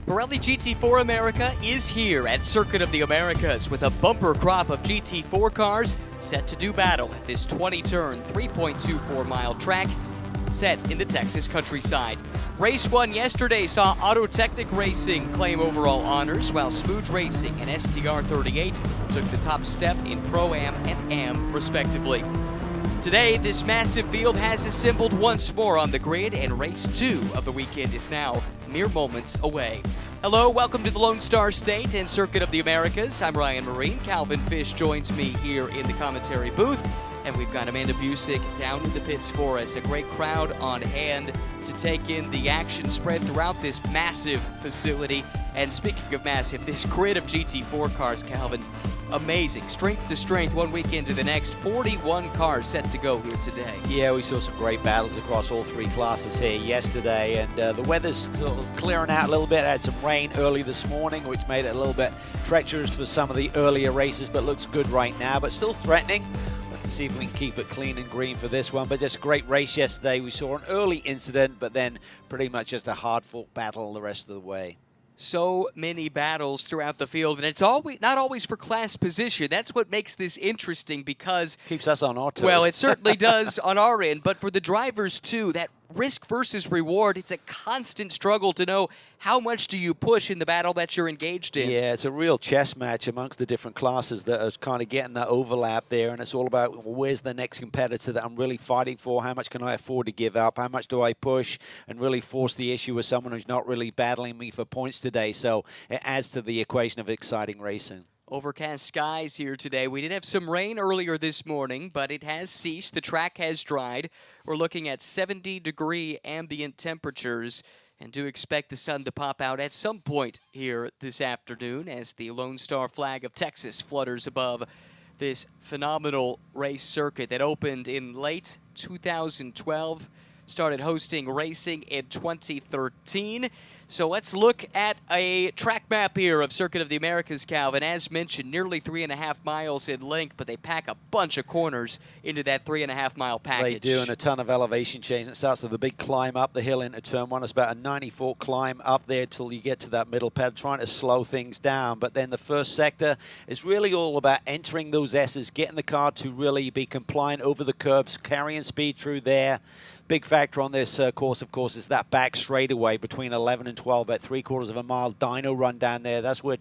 Pirelli GT4 America is here at Circuit of the Americas with a bumper crop of GT4 cars set to do battle at this 20-turn, 3.24-mile track set in the Texas countryside. Race 1 yesterday saw Auto Technic Racing claim overall honors, while Smooge Racing and STR38 took the top step in Pro-Am and Am, respectively. Today, this massive field has assembled once more on the grid, and race 2 of the weekend is now mere moments away. Hello, welcome to the Lone Star State and Circuit of the Americas. I'm Ryan Marine. Calvin Fish joins me here in the commentary booth, and we've got Amanda Busick down in the pits for us. A great crowd on hand to take in the action spread throughout this massive facility. And speaking of massive, this grid of GT4 cars, Calvin, amazing. Strength to strength, one weekend to the next. 41 cars set to go here today. Yeah, we saw some great battles across all three classes here yesterday, and the weather's clearing out a little bit. Had some rain early this morning, which made it a little bit treacherous for some of the earlier races, but looks good right now, but still threatening. Let's see if we can keep it clean and green for this one. But just a great race yesterday. We saw an early incident, but then pretty much just a hard-fought battle the rest of the way. So many battles throughout the field, and it's not always for class position. That's what makes this interesting, because keeps us on our toes. Well, it certainly does on our end, but for the drivers too, that risk versus reward, it's a constant struggle to know how much do you push in the battle that you're engaged in. Yeah, it's a real chess match amongst the different classes that are kind of getting that overlap there, and it's all about, well, where's the next competitor that I'm really fighting for? How much can I afford to give up? How much do I push and really force the issue with someone who's not really battling me for points today? So it adds to the equation of exciting racing. Overcast skies here today. We did have some rain earlier this morning, but it has ceased. The track has dried. We're looking at 70-degree ambient temperatures, and do expect the sun to pop out at some point here this afternoon as the Lone Star flag of Texas flutters above this phenomenal race circuit that opened in late 2012. Started hosting racing in 2013. So let's look at a track map here of Circuit of the Americas, Calvin. As mentioned, nearly 3.5 miles in length, but they pack a bunch of corners into that 3.5-mile package. They do, and a ton of elevation change. It starts with a big climb up the hill into turn one. It's about a 90-foot climb up there till you get to that middle pad, trying to slow things down. But then the first sector is really all about entering those S's, getting the car to really be compliant over the curbs, carrying speed through there. Big factor on this course, of course, is that back straightaway between 11 and 12, about 3/4 of a mile dyno run down there. That's where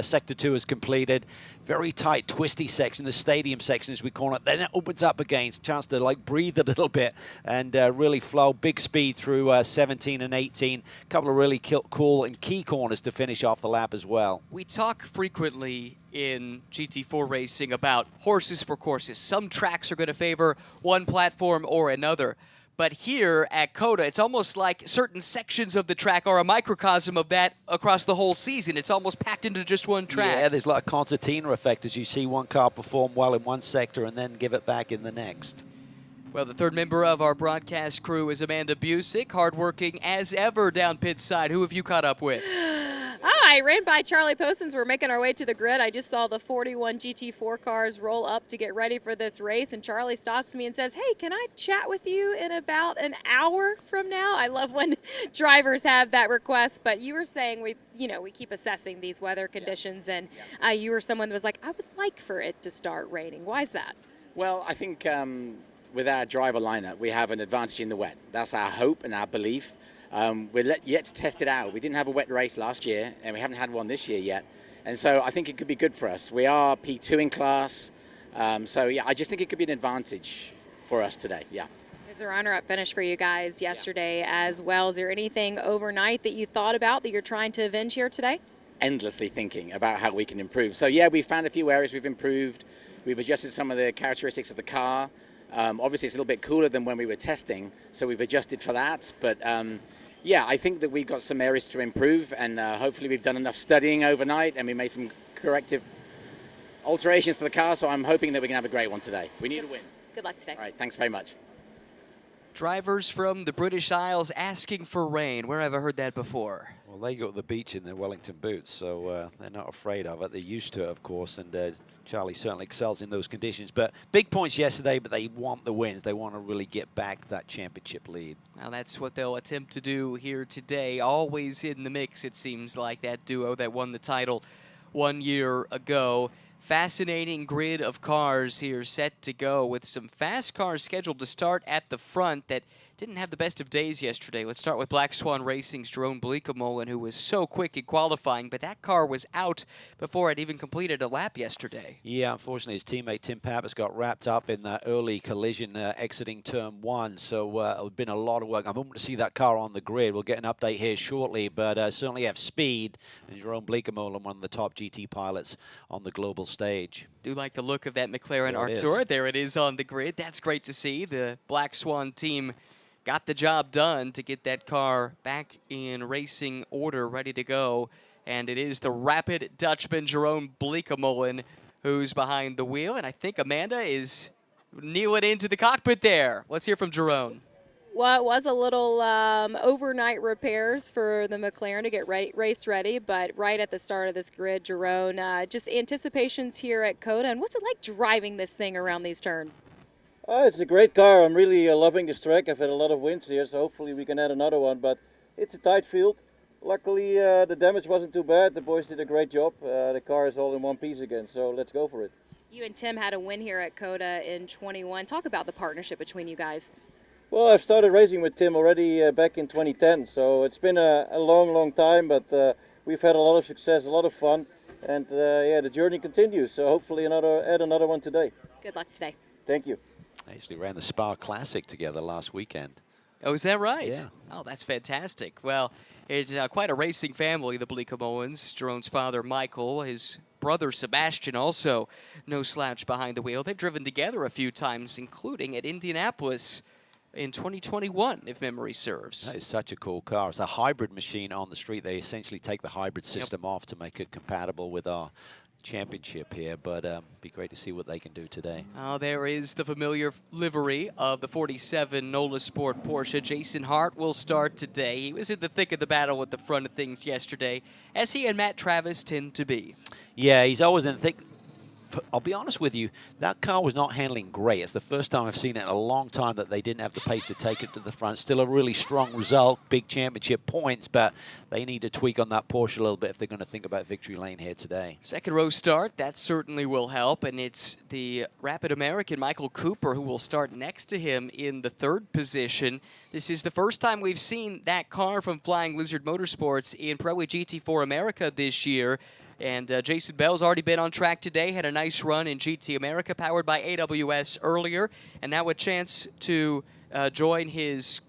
sector 2 is completed. Very tight, twisty section, the stadium section as we call it. Then it opens up again, chance to like breathe a little bit and really flow. Big speed through 17 and 18. A couple of really cool and key corners to finish off the lap as well. We talk frequently in GT4 racing about horses for courses. Some tracks are going to favor one platform or another. But here at COTA, it's almost like certain sections of the track are a microcosm of that across the whole season. It's almost packed into just one track. Yeah, there's like a concertina effect as you see one car perform well in one sector and then give it back in the next. Well, the third member of our broadcast crew is Amanda Busick, hardworking as ever down pit side. Who have you caught up with? I ran by Charlie Postons. We're making our way to the grid. I just saw the 41 GT4 cars roll up to get ready for this race, and Charlie stops me and says, "Hey, can I chat with you in about an hour from now?" I love when drivers have that request, but you were saying we keep assessing these weather conditions, and you were someone that was like, "I would like for it to start raining." Why is that? Well, I think with our driver lineup, we have an advantage in the wet. That's our hope and our belief. We're yet to test it out. We didn't have a wet race last year, and we haven't had one this year yet. And so I think it could be good for us. We are P2 in class. So, yeah, I just think it could be an advantage for us today, yeah. There's a runner-up finish for you guys yesterday as well. Is there anything overnight that you thought about that you're trying to avenge here today? Endlessly thinking about how we can improve. So, yeah, we found a few areas we've improved. We've adjusted some of the characteristics of the car. Obviously, it's a little bit cooler than when we were testing, so we've adjusted for that. But, yeah, I think that we've got some areas to improve, and hopefully we've done enough studying overnight, and we made some corrective alterations to the car, so I'm hoping that we can have a great one today. We need a win. Good luck today. All right, thanks very much. Drivers from the British Isles asking for rain. Where have I heard that before? Well, they go to the beach in their Wellington boots, so they're not afraid of it. They're used to it, of course, and Charlie certainly excels in those conditions. But big points yesterday, but they want the wins. They want to really get back that championship lead. Now that's what they'll attempt to do here today. Always in the mix, it seems like, that duo that won the title 1 year ago. Fascinating grid of cars here set to go with some fast cars scheduled to start at the front that didn't have the best of days yesterday. Let's start with Black Swan Racing's Jerome Bleekemolen, who was so quick in qualifying, but that car was out before it even completed a lap yesterday. Yeah, unfortunately, his teammate Tim Pappas got wrapped up in that early collision exiting turn 1, so it's been a lot of work. I'm hoping to see that car on the grid. We'll get an update here shortly, but certainly have speed, and Jerome Bleekemolen, one of the top GT pilots on the global stage. Do like the look of that McLaren There it Artura. is. There it is on the grid. That's great to see. The Black Swan team got the job done to get that car back in racing order, ready to go. And it is the rapid Dutchman, Jerome Bleekemolen, who's behind the wheel. And I think Amanda is kneeling into the cockpit there. Let's hear from Jerome. Well, it was a little overnight repairs for the McLaren to get race ready, but right at the start of this grid, Jerome, just anticipations here at COTA. And what's it like driving this thing around these turns? It's a great car. I'm really loving this track. I've had a lot of wins here, so hopefully we can add another one. But it's a tight field. Luckily, the damage wasn't too bad. The boys did a great job. The car is all in one piece again, so let's go for it. You and Tim had a win here at COTA in 21. Talk about the partnership between you guys. Well, I've started racing with Tim already back in 2010, so it's been a long time, but we've had a lot of success, a lot of fun, and yeah, the journey continues. So hopefully add another one today. Good luck today. Thank you. They actually ran the Spa Classic together last weekend. Oh, is that right? Yeah. Oh, that's fantastic. Well, it's quite a racing family, the Bleekemolen's. Jerome's father, Michael, his brother, Sebastian, also no slouch behind the wheel. They've driven together a few times, including at Indianapolis in 2021, if memory serves. That is such a cool car. It's a hybrid machine on the street. They essentially take the hybrid system off to make it compatible with our championship here, but be great to see what they can do today. Oh, there is the familiar livery of the 47 NOLA Sport Porsche. Jason Hart will start today. He was in the thick of the battle at the front of things yesterday, as he and Matt Travis tend to be. Yeah, he's always in the thick. I'll be honest with you, that car was not handling great. It's the first time I've seen it in a long time that they didn't have the pace to take it to the front. Still a really strong result, big championship points, but they need to tweak on that Porsche a little bit if they're going to think about victory lane here today. Second row start, that certainly will help, and it's the Rapid American Michael Cooper who will start next to him in the third position. This is the first time we've seen that car from Flying Lizard Motorsports in Pirelli GT4 America this year. And Jason Bell's already been on track today, had a nice run in GT America, powered by AWS earlier, and now a chance to join his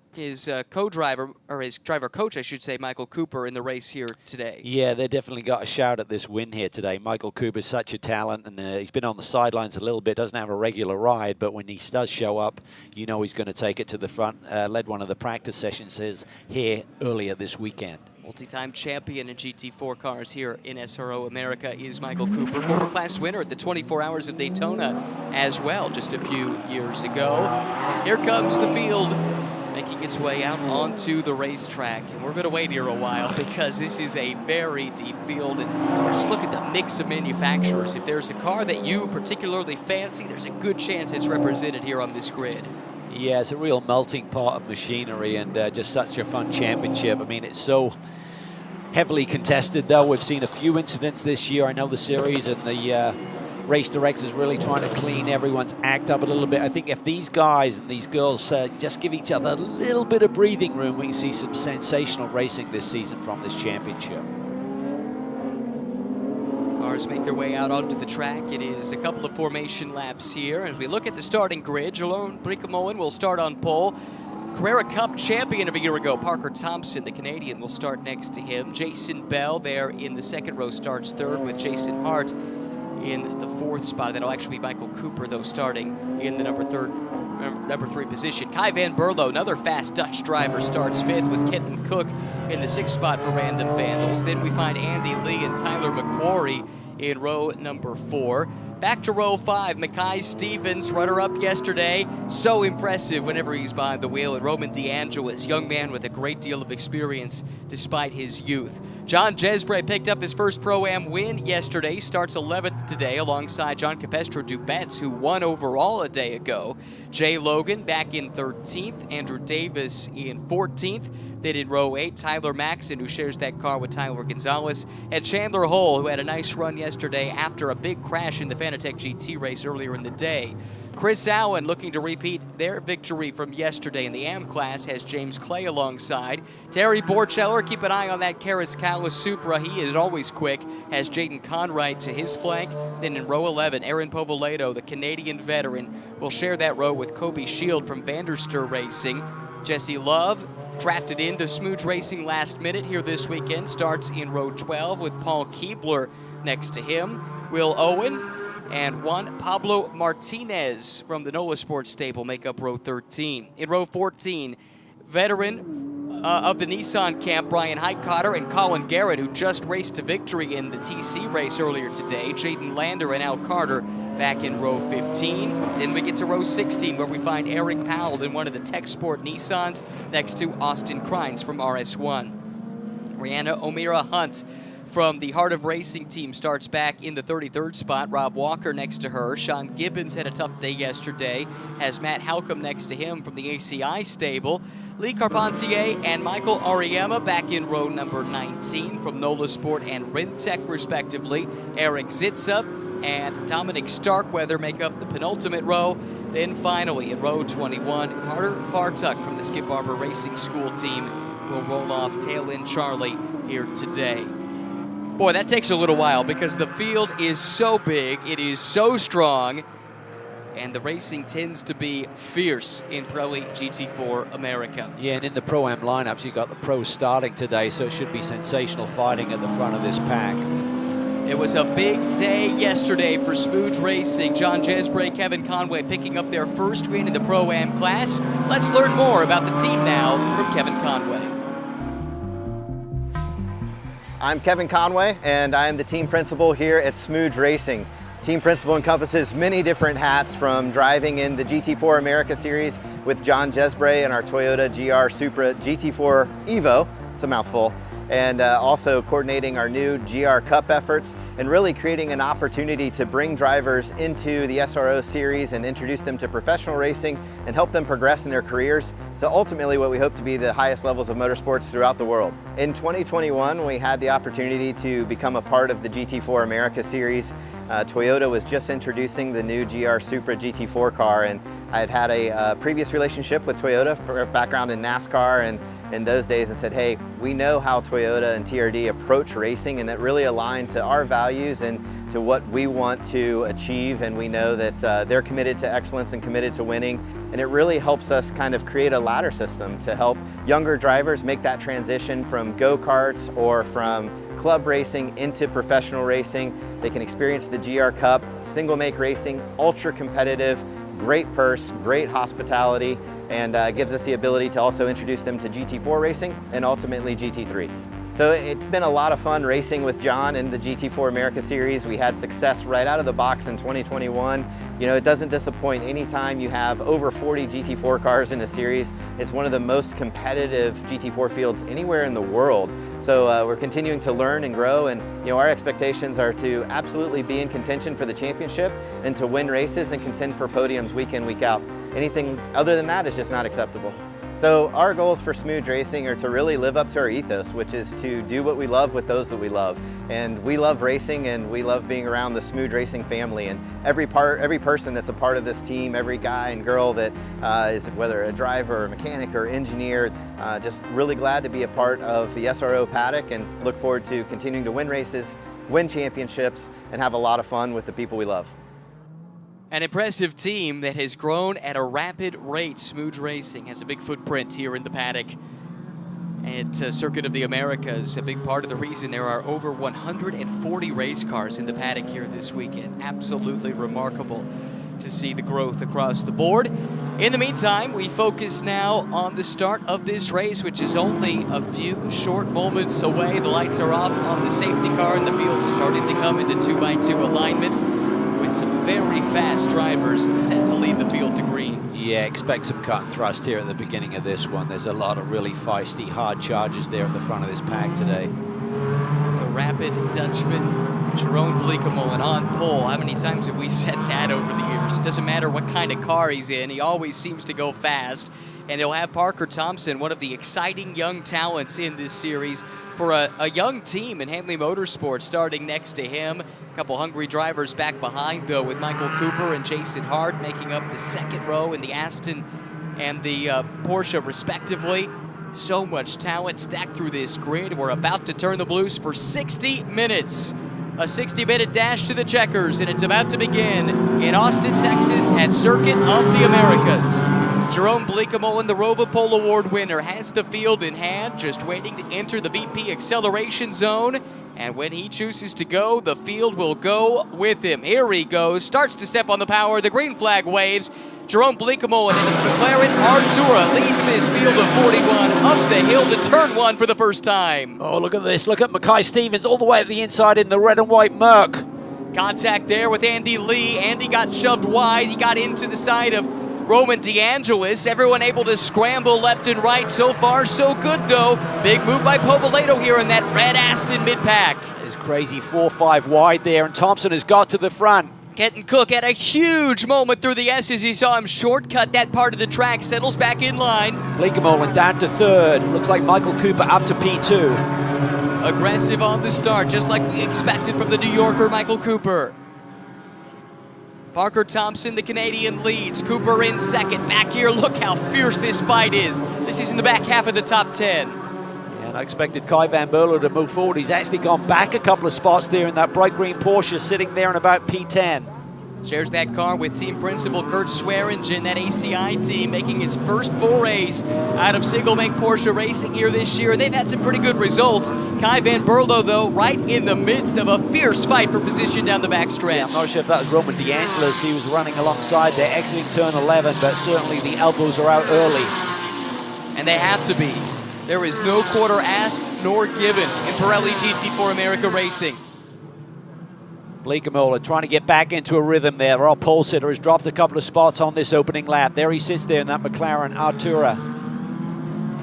co-driver, or his driver coach, I should say, Michael Cooper, in the race here today. Yeah, they definitely got a shout at this win here today. Michael Cooper's such a talent, and he's been on the sidelines a little bit, doesn't have a regular ride, but when he does show up, you know he's going to take it to the front. Led one of the practice sessions here earlier this weekend. Multi-time champion in GT4 cars here in SRO America is Michael Cooper, former class winner at the 24 Hours of Daytona as well just a few years ago. Here comes the field, making its way out onto the racetrack. And we're going to wait here a while because this is a very deep field. And just look at the mix of manufacturers. If there's a car that you particularly fancy, there's a good chance it's represented here on this grid. Yeah, it's a real melting pot of machinery, and just such a fun championship. I mean, it's so heavily contested, though. We've seen a few incidents this year. I know the series and the race directors really trying to clean everyone's act up a little bit. I think if these guys and these girls just give each other a little bit of breathing room, we can see some sensational racing this season from this championship. Cars make their way out onto the track. It is a couple of formation laps here. As we look at the starting grid, Jerome Bleekemolen will start on pole. Carrera Cup champion of a year ago, Parker Thompson, the Canadian, will start next to him. Jason Bell there in the second row starts third, with Jason Hart in the fourth spot. That'll actually be Michael Cooper, though, starting in the number three position. Kai Van Berlo, another fast Dutch driver, starts fifth, with Kenton Cook in the sixth spot for Random Vandals. Then we find Andy Lee and Tyler McQuarrie in row number 4. Back to row 5, Mackay Stevens, runner-up yesterday. So impressive whenever he's behind the wheel. And Roman DeAngelis, young man with a great deal of experience despite his youth. John Jesbray picked up his first Pro-Am win yesterday. Starts 11th today alongside John Capestro Dubets, who won overall a day ago. Jay Logan back in 13th. Andrew Davis in 14th. Then in row 8, Tyler Maxson, who shares that car with Tyler Gonzalez, and Chandler Hull, who had a nice run yesterday after a big crash in the Fanatec GT race earlier in the day. Chris Allen looking to repeat their victory from yesterday in the AM class has James Clay alongside. Terry Borcheller, keep an eye on that Karis Supra. He is always quick, has Jaden Conwright to his flank. Then in row 11, Aaron Povoledo, the Canadian veteran, will share that row with Kobe Shield from Vanderster Racing. Jesse Love, drafted into Smooge Racing last minute here this weekend, starts in row 12 with Paul Keebler next to him. Will Owen and Juan Pablo Martinez from the NOLA Sports stable make up row 13. In row 14, veteran of the Nissan camp, Brian Heitcotter and Colin Garrett, who just raced to victory in the TC race earlier today. Jaden Lander and Al Carter back in row 15. Then we get to row 16, where we find Eric Powell in one of the Tech Sport Nissans next to Austin Kreins from RS1. Rihanna O'Meara Hunt from the Heart of Racing team starts back in the 33rd spot. Rob Walker next to her. Sean Gibbons had a tough day yesterday, has Matt Halcomb next to him from the ACI stable. Lee Carpentier and Michael Ariema back in row number 19 from NOLA Sport and Rintec respectively. Eric Zitza and Dominic Starkweather make up the penultimate row. Then finally in row 21, Carter Fartuck from the Skip Barber Racing School team will roll off tail end Charlie here today. Boy, that takes a little while because the field is so big, it is so strong, and the racing tends to be fierce in Pirelli GT4 America. Yeah, and in the Pro-Am lineups, you've got the pros starting today, so it should be sensational fighting at the front of this pack. It was a big day yesterday for Smooge Racing. John Jesbray, Kevin Conway picking up their first win in the Pro-Am class. Let's learn more about the team now from Kevin Conway. I'm Kevin Conway, and I am the team principal here at Smooge Racing. Team principal encompasses many different hats, from driving in the GT4 America Series with John Jesbray and our Toyota GR Supra GT4 Evo, it's a mouthful, and also coordinating our new GR Cup efforts and really creating an opportunity to bring drivers into the SRO series and introduce them to professional racing and help them progress in their careers to ultimately what we hope to be the highest levels of motorsports throughout the world. In 2021, we had the opportunity to become a part of the GT4 America Series. Toyota was just introducing the new GR Supra GT4 car, and I had had a previous relationship with Toyota, for a background in NASCAR and in those days, and said, hey, we know how Toyota and TRD approach racing, and that really aligned to our values and to what we want to achieve, and we know that they're committed to excellence and committed to winning, and it really helps us kind of create a ladder system to help younger drivers make that transition from go-karts or from club racing into professional racing. They can experience the GR Cup, single make racing, ultra competitive, great purse, great hospitality, and gives us the ability to also introduce them to GT4 racing and ultimately GT3. So it's been a lot of fun racing with John in the GT4 America Series. We had success right out of the box in 2021. You know, it doesn't disappoint anytime you have over 40 GT4 cars in a series. It's one of the most competitive GT4 fields anywhere in the world. So we're continuing to learn and grow, and you know, our expectations are to absolutely be in contention for the championship and to win races and contend for podiums week in, week out. Anything other than that is just not acceptable. So our goals for Smooge Racing are to really live up to our ethos, which is to do what we love with those that we love. And we love racing, and we love being around the Smooge Racing family. And every person that's a part of this team, every guy and girl that is, whether a driver or mechanic or engineer, just really glad to be a part of the SRO paddock and look forward to continuing to win races, win championships, and have a lot of fun with the people we love. An impressive team that has grown at a rapid rate. Smooge Racing has a big footprint here in the paddock. And Circuit of the Americas, a big part of the reason there are over 140 race cars in the paddock here this weekend. Absolutely remarkable to see the growth across the board. In the meantime, we focus now on the start of this race, which is only a few short moments away. The lights are off on the safety car, and the field starting to come into 2x2 alignment, with some very fast drivers set to lead the field to green. Yeah, expect some cut and thrust here at the beginning of this one. There's a lot of really feisty, hard charges there at the front of this pack today. The rapid Dutchman, Jerome Bleekemolen on pole. How many times have we said that over the years? Doesn't matter what kind of car he's in, he always seems to go fast. And he'll have Parker Thompson, one of the exciting young talents in this series, for a young team in Hanley Motorsports starting next to him. A couple hungry drivers back behind, though, with Michael Cooper and Jason Hart making up the second row in the Aston and the Porsche, respectively. So much talent stacked through this grid. We're about to turn the blues for 60 minutes. A 60-minute dash to the checkers, and it's about to begin in Austin, Texas at Circuit of the Americas. Jerome Bleekemolen, the Rover Pole Award winner, has the field in hand, just waiting to enter the VP acceleration zone. And when he chooses to go, the field will go with him. Here he goes, starts to step on the power, the green flag waves. Jerome Bleekemolen in the McLaren Artura leads this field of 41 up the hill to turn 1 for the first time. Oh, look at this. Look at Mackay Stevens all the way at the inside in the red and white Merc. Contact there with Andy Lee. Andy got shoved wide. He got into the side of Roman DeAngelis. Everyone able to scramble left and right. So far, so good, though. Big move by Povolato here in that red Aston mid-pack. It's crazy 4-5 wide there, and Thompson has got to the front. Kenton Cook had a huge moment through the S's. You saw him shortcut that part of the track, settles back in line. Bleekemolen down to third. Looks like Michael Cooper up to P2. Aggressive on the start, just like we expected from the New Yorker, Michael Cooper. Parker Thompson, the Canadian, leads. Cooper in second. Back here, look how fierce this fight is. This is in the back half of the top 10. And I expected Kai Van Berlo to move forward. He's actually gone back a couple of spots there in that bright green Porsche, sitting there in about P10. Shares that car with team principal Kurt Swearingen, that ACI team, making its first forays out of single-make Porsche racing here this year. And they've had some pretty good results. Kai Van Berlo, though, right in the midst of a fierce fight for position down the backstretch. Yeah, I'm not sure if that was Roman DeAngelis. He was running alongside there, exiting turn 11, but certainly the elbows are out early. And they have to be. There is no quarter asked nor given in Pirelli GT4 America Racing. Bleekemolen trying to get back into a rhythm there. Our pole sitter has dropped a couple of spots on this opening lap. There he sits there in that McLaren Artura.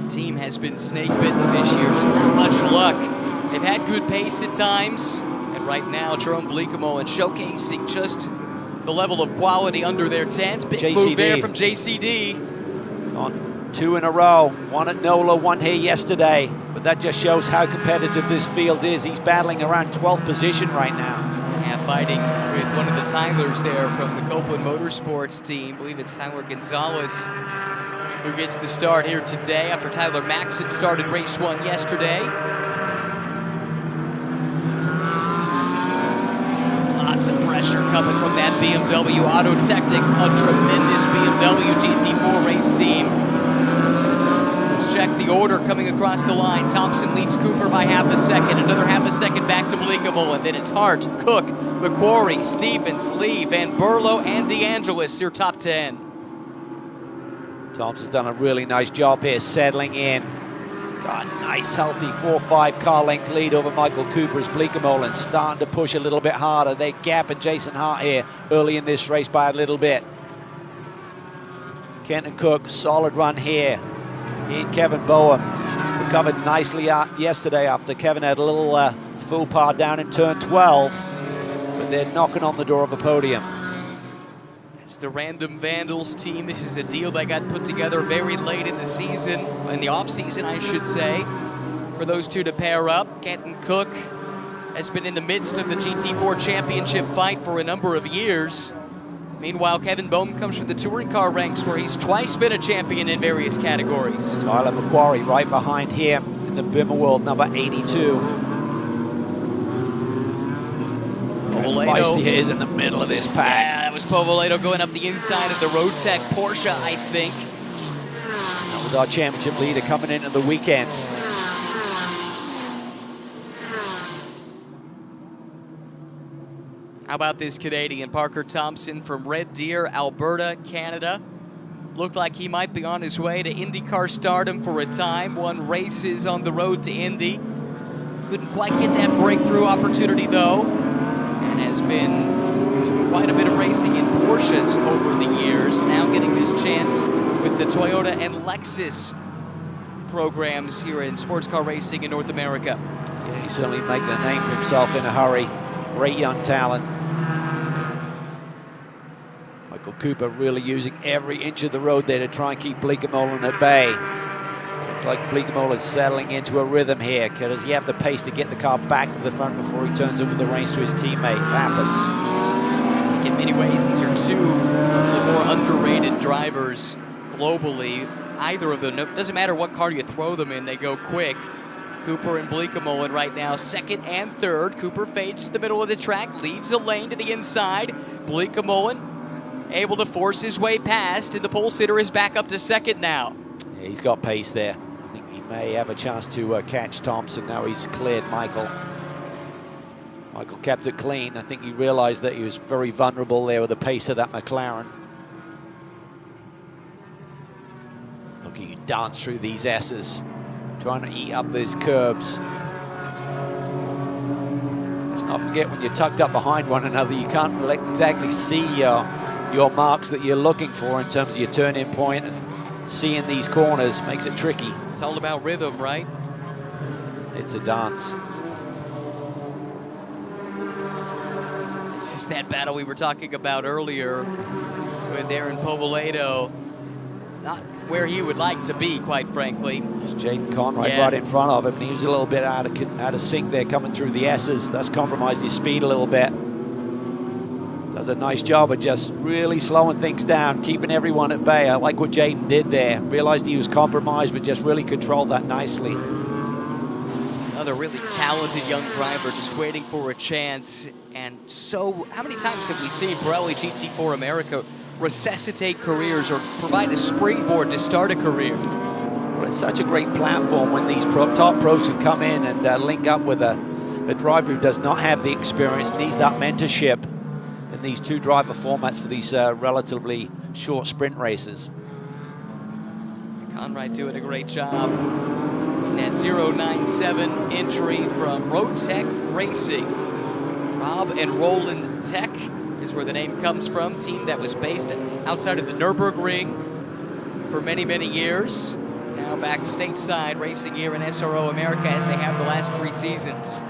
The team has been snake bitten this year, just not much luck. They've had good pace at times, and right now Jerome Bleekemolen showcasing just the level of quality under their tent. Big JCD. move there from JCD. On 2 in a row, one at NOLA, one here yesterday. But that just shows how competitive this field is. He's battling around 12th position right now. Yeah, fighting with one of the Tylers there from the Copeland Motorsports team. I believe it's Tyler Gonzalez who gets the start here today after Tyler Maxson started race 1 yesterday. Lots of pressure coming from that BMW Autotechnic, a tremendous BMW GT4 race team. Let's check the order coming across the line. Thompson leads Cooper by half a second. Another half a second back to Bleekemolen. Then it's Hart, Cook, McQuarrie, Stevens, Lee, Van Berlo, and DeAngelis, your top 10. Thompson's done a really nice job here settling in. Got a nice, healthy 4-5 car length lead over Michael Cooper as Bleekemolen starting to push a little bit harder. They gapping Jason Hart here early in this race by a little bit. Kenton Cook, solid run here. He and Kevin Boehm recovered nicely yesterday after Kevin had a little faux pas down in turn 12, but they're knocking on the door of a podium. It's the Random Vandals team. This is a deal that got put together very late in the season, in the off-season, I should say, for those two to pair up. Kenton Cook has been in the midst of the GT4 championship fight for a number of years. Meanwhile, Kevin Boehm comes from the touring car ranks where he's twice been a champion in various categories. Tyler McQuarrie right behind him in the Bimmer World, number 82. Feisty is in the middle of this pack. Yeah, that was Povolato going up the inside of the Roadtech Porsche, I think. That was our championship leader coming into the weekend. How about this Canadian, Parker Thompson from Red Deer, Alberta, Canada? Looked like he might be on his way to IndyCar stardom for a time. Won races on the road to Indy. Couldn't quite get that breakthrough opportunity, though. And has been Doing quite a bit of racing in Porsches over the years. Now getting this chance with the Toyota and Lexus programs here in sports car racing in North America. Yeah, he's certainly making a name for himself in a hurry. Great young talent. Michael Cooper really using every inch of the road there to try and keep Bleekemolen at bay. Looks like Bleekemolen is settling into a rhythm here. Does he have the pace to get the car back to the front before he turns over the reins to his teammate, Pappas? I think in many ways, these are two of the more underrated drivers globally. Either of them, it doesn't matter what car you throw them in, they go quick. Cooper and Bleekemolen right now, second and third. Cooper fades to the middle of the track, leaves a lane to the inside. Bleekemolen able to force his way past, and the pole sitter is back up to second now. Yeah, he's got pace there. I think he may have a chance to catch Thompson. Now he's cleared Michael. Michael kept it clean. I think he realized that he was very vulnerable there with the pace of that McLaren. Look at you dance through these S's, trying to eat up these curbs. Let's not forget, when you're tucked up behind one another, you can't exactly see your marks that you're looking for in terms of your turn-in point, and seeing these corners makes it tricky. It's all about rhythm, right? It's a dance. This is that battle we were talking about earlier with Aaron Povolato. Not where he would like to be, quite frankly. There's Jaden Conrad right in front of him, and he was a little bit out of sync there coming through the S's. That's compromised his speed a little bit. Does a nice job of just really slowing things down, keeping everyone at bay. I like what Jaden did there. Realized he was compromised, but just really controlled that nicely. Another really talented young driver just waiting for a chance. And so, how many times have we seen Pirelli GT4 America resuscitate careers or provide a springboard to start a career? Well, it's such a great platform when these top pros can come in and link up with a driver who does not have the experience, needs that mentorship in these two driver formats for these relatively short sprint races. Conrad doing a great job in that 097 entry from Rotec Racing. Rob and Roland Tech is where the name comes from, team that was based outside of the Nürburgring for many, many years. Now back stateside racing here in SRO America as they have the last 3 seasons.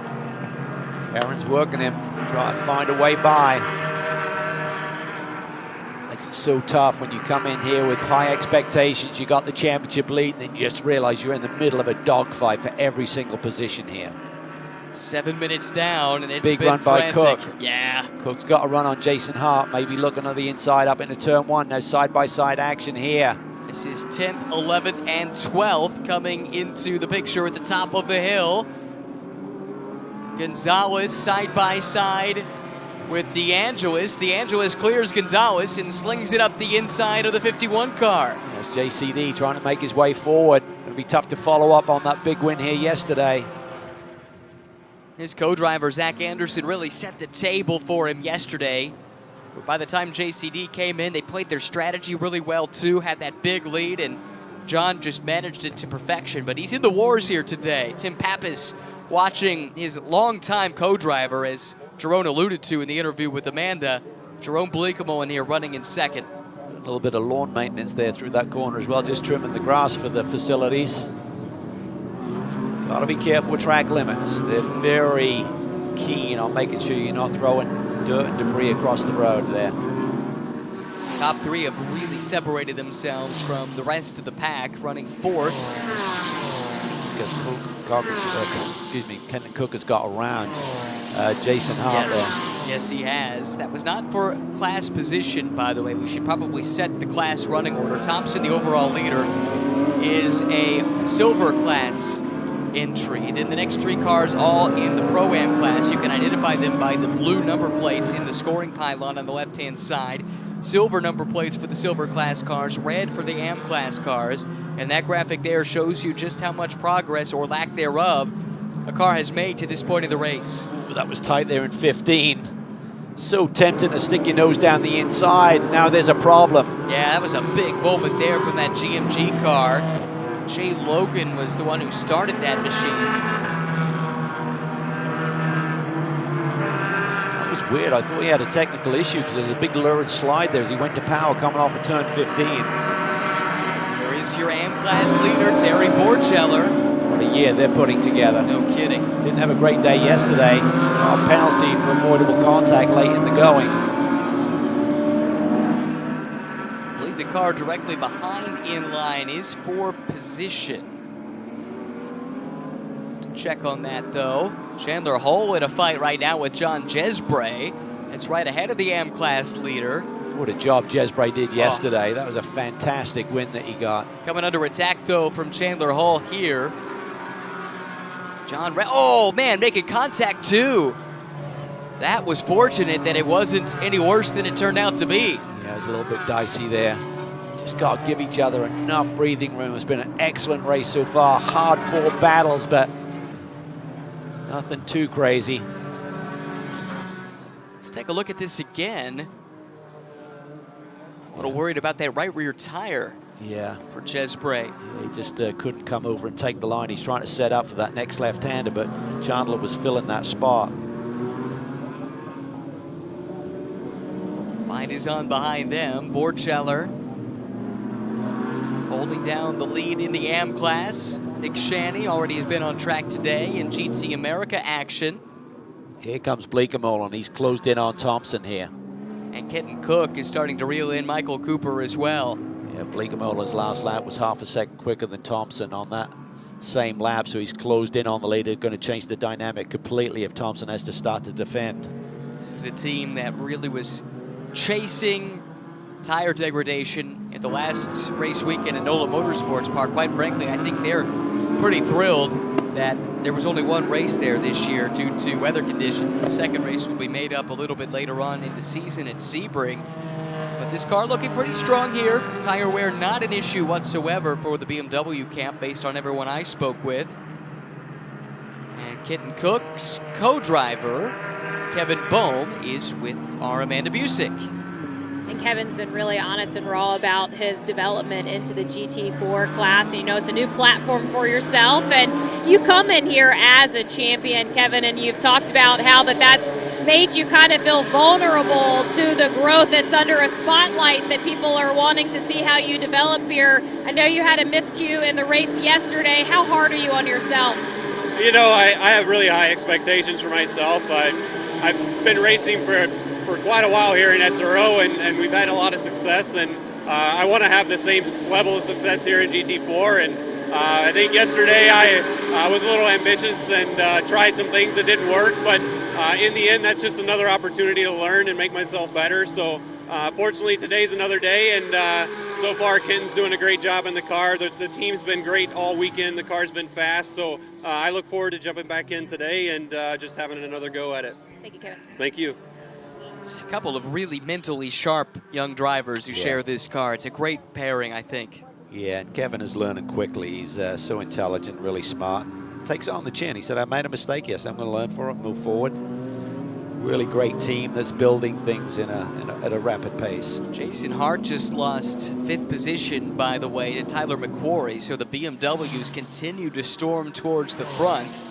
Aaron's working him, try to find a way by. Makes it so tough when you come in here with high expectations. You got the championship lead, and then you just realize you're in the middle of a dogfight for every single position here. 7 minutes down, and it's big been run frantic. by Cook. Yeah. Cook's got a run on Jason Hart, maybe looking on the inside up into turn 1. No side-by-side action here. This is 10th, 11th, and 12th coming into the picture at the top of the hill. Gonzalez side by side with DeAngelis. DeAngelis clears Gonzalez and slings it up the inside of the 51 car. There's JCD trying to make his way forward. It'll be tough to follow up on that big win here yesterday. His co-driver, Zach Anderson, really set the table for him yesterday. But by the time JCD came in, they played their strategy really well too, had that big lead, and John just managed it to perfection. But he's in the wars here today. Tim Pappas watching his longtime co-driver, as Jerome alluded to in the interview with Amanda. Jerome Bleekemolen here running in second. A little bit of lawn maintenance there through that corner as well, just trimming the grass for the facilities. Got to be careful with track limits. They're very keen on making sure you're not throwing dirt and debris across the road there. Top 3 have really separated themselves from the rest of the pack, running 4th. Because Kenton Cook has got around Jason Hart there. Yes, he has. That was not for class position, by the way. We should probably set the class running order. Thompson, the overall leader, is a silver class entry. Then the next 3 cars all in the Pro-Am class. You can identify them by the blue number plates in the scoring pylon on the left-hand side. Silver number plates for the silver class cars, red for the Am class cars. And that graphic there shows you just how much progress or lack thereof a car has made to this point of the race. Ooh, that was tight there in 15. So tempting to stick your nose down the inside. Now there's a problem. Yeah, that was a big moment there from that GMG car. Jay Logan was the one who started that machine. That was was weird. I thought he had a technical issue because there's a big lurid slide there as he went to power coming off of turn 15. There is your AM class leader, Terry Borcheller. What a year they're putting together. No kidding. Didn't have a great day yesterday. A penalty for avoidable contact late in the going. I believe the car directly behind inline is for position. Check on that though. Chandler Hull in a fight right now with John Jesbray. It's right ahead of the AM class leader. What a job Jesbray did yesterday. That was a fantastic win that he got. Coming under attack though from Chandler Hull here. Oh man, making contact too. That was fortunate that it wasn't any worse than it turned out to be. Yeah, it was a little bit dicey there. Just got to give each other enough breathing room. It's been an excellent race so far. Hard fought battles, but nothing too crazy. Let's take a look at this again. A little worried about that right rear tire. Yeah. For Jesbray. Yeah, he just couldn't come over and take the line. He's trying to set up for that next left-hander, but Chandler was filling that spot. Fight is on behind them. Borcheller holding down the lead in the AM class. Nick Shanny already has been on track today in GT America action. Here comes Bleekemolen, and he's closed in on Thompson here. And Kenton Cook is starting to reel in Michael Cooper as well. Yeah, Bleekemolen's last lap was half a second quicker than Thompson on that same lap, so he's closed in on the leader. Going to change the dynamic completely if Thompson has to start to defend. This is a team that really was chasing tire degradation at the last race weekend at NOLA Motorsports Park. Quite frankly, I think they're pretty thrilled that there was only one race there this year due to weather conditions. The second race will be made up a little bit later on in the season at Sebring. But this car looking pretty strong here. Tire wear not an issue whatsoever for the BMW camp based on everyone I spoke with. And Kenton Cook's co-driver, Kevin Bohm, is with our Amanda Busick. And Kevin's been really honest and raw about his development into the GT4 class. And you know, it's a new platform for yourself, and you come in here as a champion, Kevin, and you've talked about how that's made you kind of feel vulnerable to the growth that's under a spotlight, that people are wanting to see how you develop here. I know you had a miscue in the race yesterday. How hard are you on yourself? You know, I have really high expectations for myself. I've been racing for quite a while here in SRO, and we've had a lot of success, and I want to have the same level of success here in GT4. And I think yesterday I was a little ambitious and tried some things that didn't work, but in the end, that's just another opportunity to learn and make myself better. So fortunately, today's another day, and so far Kenton's doing a great job in the car. The team's been great all weekend. The car's been fast, so I look forward to jumping back in today and just having another go at it. Thank you, Kevin. Thank you. It's a couple of really mentally sharp young drivers who share this car. It's a great pairing, I think. Yeah, and Kevin is learning quickly. He's so intelligent, really smart. Takes it on the chin. He said, I made a mistake. Yes, I'm going to learn from it, move forward. Really great team that's building things at a rapid pace. Jason Hart just lost 5th position, by the way, to Tyler McQuarrie, so the BMWs continue to storm towards the front.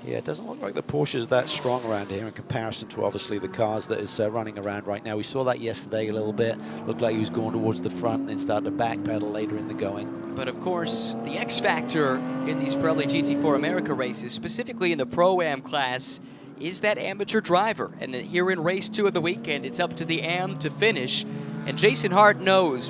Yeah, it doesn't look like the Porsche is that strong around here in comparison to obviously the cars that is running around right now. We saw that yesterday a little bit. Looked like he was going towards the front and then started to backpedal later in the going. But of course, the X factor in these Pirelli GT4 America races, specifically in the Pro-Am class, is that amateur driver. And here in race 2 of the weekend, it's up to the AM to finish. And Jason Hart knows,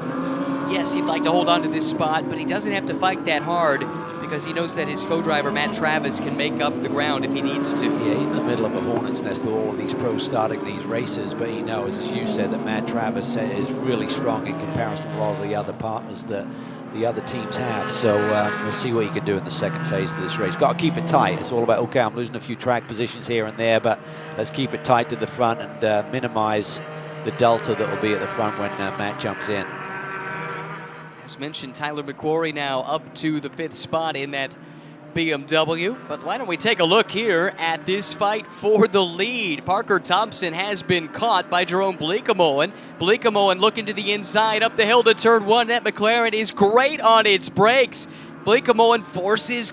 yes, he'd like to hold on to this spot, but he doesn't have to fight that hard because he knows that his co-driver, Matt Travis, can make up the ground if he needs to. Yeah, he's in the middle of a hornet's nest with all of these pros starting these races, but he knows, as you said, that Matt Travis is really strong in comparison to a lot of the other partners that the other teams have. So we'll see what he can do in the second phase of this race. Got to keep it tight. It's all about, okay, I'm losing a few track positions here and there, but let's keep it tight to the front and minimize the delta that will be at the front when Matt jumps in. As mentioned, Tyler McQuarrie now up to the 5th spot in that BMW. But why don't we take a look here at this fight for the lead. Parker Thompson has been caught by Jerome Bleekemolen. Bleekemolen looking to the inside, up the hill to turn 1. That McLaren is great on its brakes. Bleekemolen forces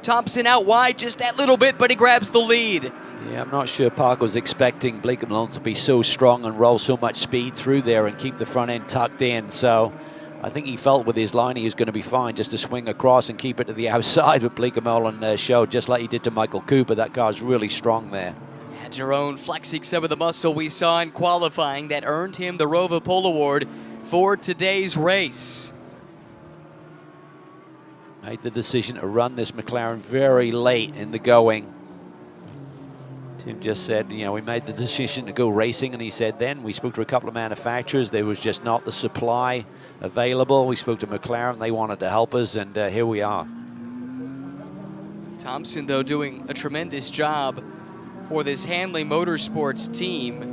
Thompson out wide just that little bit, but he grabs the lead. Yeah, I'm not sure Parker was expecting Blake Malone to be so strong and roll so much speed through there and keep the front end tucked in. So I think he felt with his line he was going to be fine just to swing across and keep it to the outside. But Blake Malone showed, just like he did to Michael Cooper, that car's really strong there. Yeah, Jerome flexing some of the muscle we saw in qualifying that earned him the Rover Pole Award for today's race. Made the decision to run this McLaren very late in the going. Tim just said, you know, we made the decision to go racing, and he said then we spoke to a couple of manufacturers. There was just not the supply available. We spoke to McLaren. They wanted to help us, and here we are. Thompson, though, doing a tremendous job for this Hanley Motorsports team.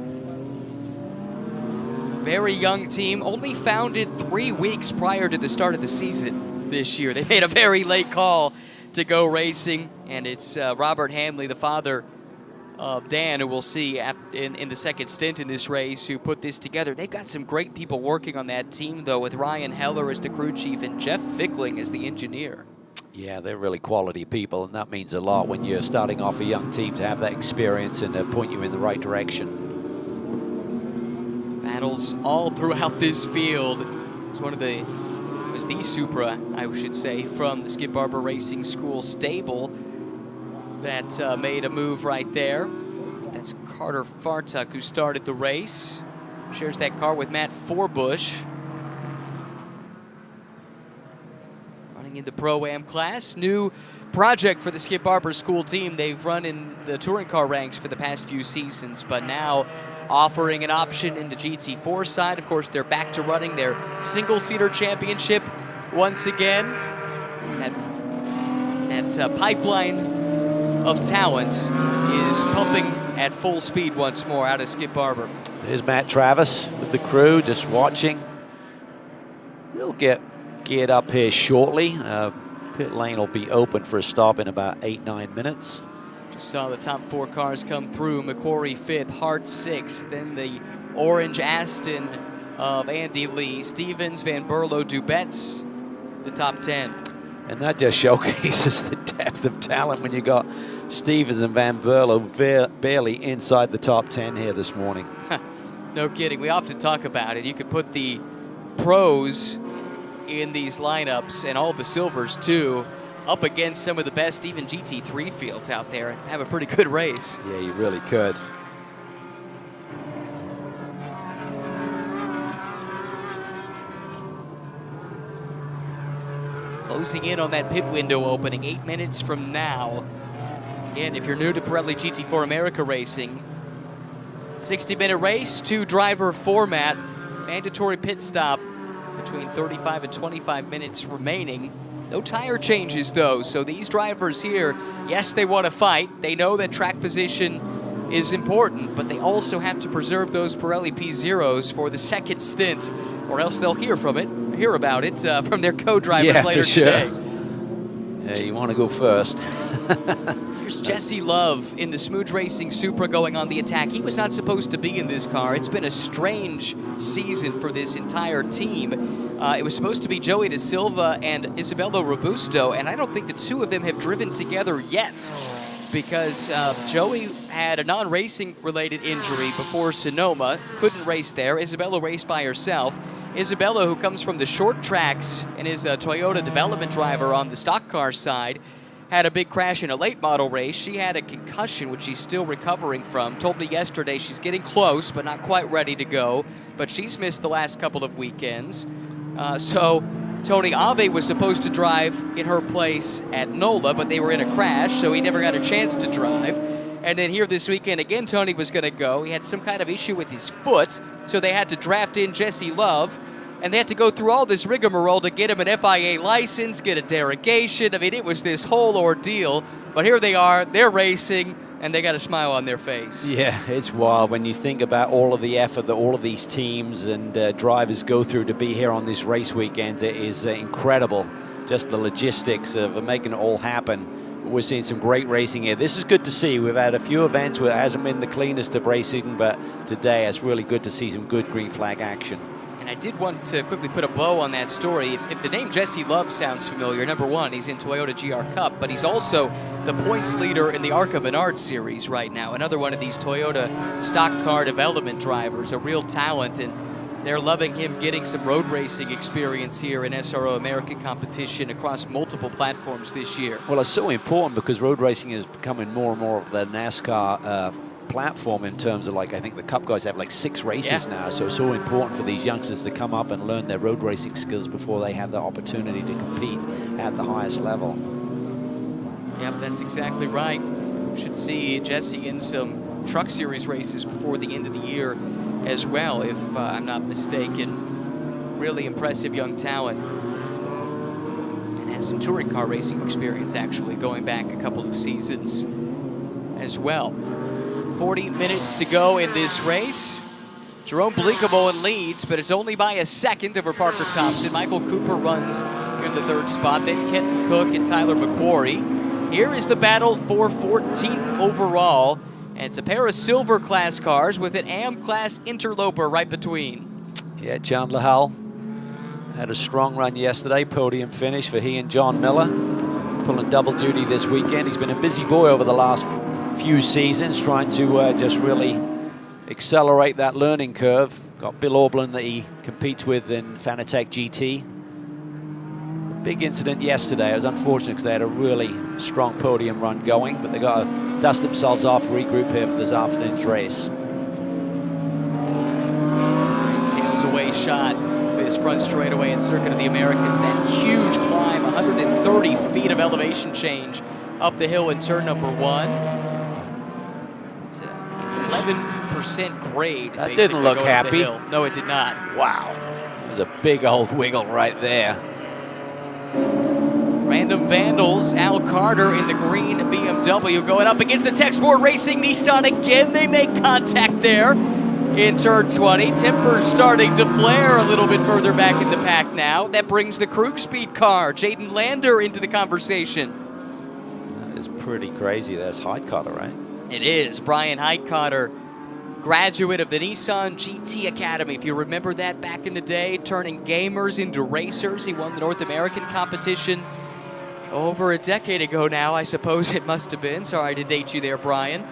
Very young team, only founded 3 weeks prior to the start of the season this year. They made a very late call to go racing, and it's Robert Hanley, the father of Dan, who we'll see in the second stint in this race, who put this together. They've got some great people working on that team, though, with Ryan Heller as the crew chief and Jeff Fickling as the engineer. Yeah, they're really quality people, and that means a lot when you're starting off a young team to have that experience and point you in the right direction. Battles all throughout this field. It's one of the, it was the Supra, I should say, from the Skip Barber Racing School stable that made a move right there. That's Carter Fartuck who started the race. Shares that car with Matt Forbush. Running in the Pro-Am class. New project for the Skip Barber School team. They've run in the touring car ranks for the past few seasons, but now offering an option in the GT4 side. Of course, they're back to running their single-seater championship once again. That pipeline of talent is pumping at full speed once more out of Skip Barber. There's Matt Travis with the crew just watching. We'll get geared up here shortly. Pit lane will be open for a stop in about 8-9 minutes. Just saw the top 4 cars come through. McQuarrie 5th, Hart 6th, then the orange Aston of Andy Lee, Stevens, Van Berlo, Dubets, the top 10. And that just showcases the depth of talent when you got Stevens and Van Berlo barely inside the top 10 here this morning. No kidding. We often talk about it. You could put the pros in these lineups, and all the silvers too, up against some of the best even GT3 fields out there and have a pretty good race. Yeah, you really could. Closing in on that pit window opening 8 minutes from now. Again, if you're new to Pirelli GT4 America Racing, 60-minute race, 2-driver format, mandatory pit stop between 35 and 25 minutes remaining. No tire changes, though, so these drivers here, yes, they want to fight. They know that track position is important, but they also have to preserve those Pirelli P0s for the second stint, or else they'll hear about it from their co-drivers later today. Yeah, you want to go first. Here's Jesse Love in the Smooge Racing Supra going on the attack. He was not supposed to be in this car. It's been a strange season for this entire team. It was supposed to be Joey Da Silva and Isabello Robusto, and I don't think the two of them have driven together yet, because Joey had a non-racing related injury before Sonoma, couldn't race there. Isabella raced by herself. Isabella, who comes from the short tracks and is a Toyota development driver on the stock car side, had a big crash in a late model race. She had a concussion, which she's still recovering from. Told me yesterday she's getting close, but not quite ready to go. But she's missed the last couple of weekends. So Tony Ave was supposed to drive in her place at NOLA, but they were in a crash, so he never got a chance to drive. And then here this weekend, again, Tony was going to go. He had some kind of issue with his foot, so they had to draft in Jesse Love, and they had to go through all this rigmarole to get him an FIA license, get a derogation. I mean, it was this whole ordeal. But here they are, they're racing, and they got a smile on their face. Yeah, it's wild when you think about all of the effort that all of these teams and drivers go through to be here on this race weekend. It is incredible, just the logistics of making it all happen. We're seeing some great racing here. This is good to see. We've had a few events where it hasn't been the cleanest of racing, but today it's really good to see some good green flag action. And I did want to quickly put a bow on that story. If the name Jesse Love sounds familiar, number one, he's in Toyota GR Cup, but he's also the points leader in the ARCA Menard Series right now. Another one of these Toyota stock car development drivers, a real talent, and they're loving him getting some road racing experience here in SRO American competition across multiple platforms this year. Well, it's so important because road racing is becoming more and more of the NASCAR platform in terms of, like, I think the Cup guys have like 6 races now, so it's so important for these youngsters to come up and learn their road racing skills before they have the opportunity to compete at the highest level. Yep, that's exactly right. Should see Jesse in some truck series races before the end of the year as well, if I'm not mistaken. Really impressive young talent. And has some touring car racing experience, actually, going back a couple of seasons as well. 40 minutes to go in this race. Jerome Blikomoen leads, but it's only by a second over Parker Thompson. Michael Cooper runs in the 3rd spot, then Kenton Cook and Tyler McQuarrie. Here is the battle for 14th overall. And it's a pair of silver class cars with an AM class interloper right between. Yeah, Chandler Hull had a strong run yesterday, podium finish for he and John Miller. Pulling double duty this weekend. He's been a busy boy over the last few seasons, trying to just really accelerate that learning curve. Got Bill Aublin that he competes with in Fanatec GT. Big incident yesterday. It was unfortunate because they had a really strong podium run going, but they got to dust themselves off, regroup here for this afternoon's race. Tails away shot this front straightaway in Circuit of the Americas. That huge climb, 130 feet of elevation change up the hill in turn number 1. 11% grade. That didn't look happy. No, it did not. Wow. There's a big old wiggle right there. Random Vandals, Al Carter in the green BMW going up against the Tech Sport Racing Nissan again. They make contact there in turn 20. Temper's starting to flare a little bit further back in the pack now. That brings the Krug Speed car, Jaden Lander, into the conversation. That is pretty crazy. That's Heidkotter, right? It is. Brian Heidkotter, graduate of the Nissan GT Academy. If you remember that back in the day, turning gamers into racers. He won the North American competition over a decade ago now, I suppose it must have been. Sorry to date you there, Brian.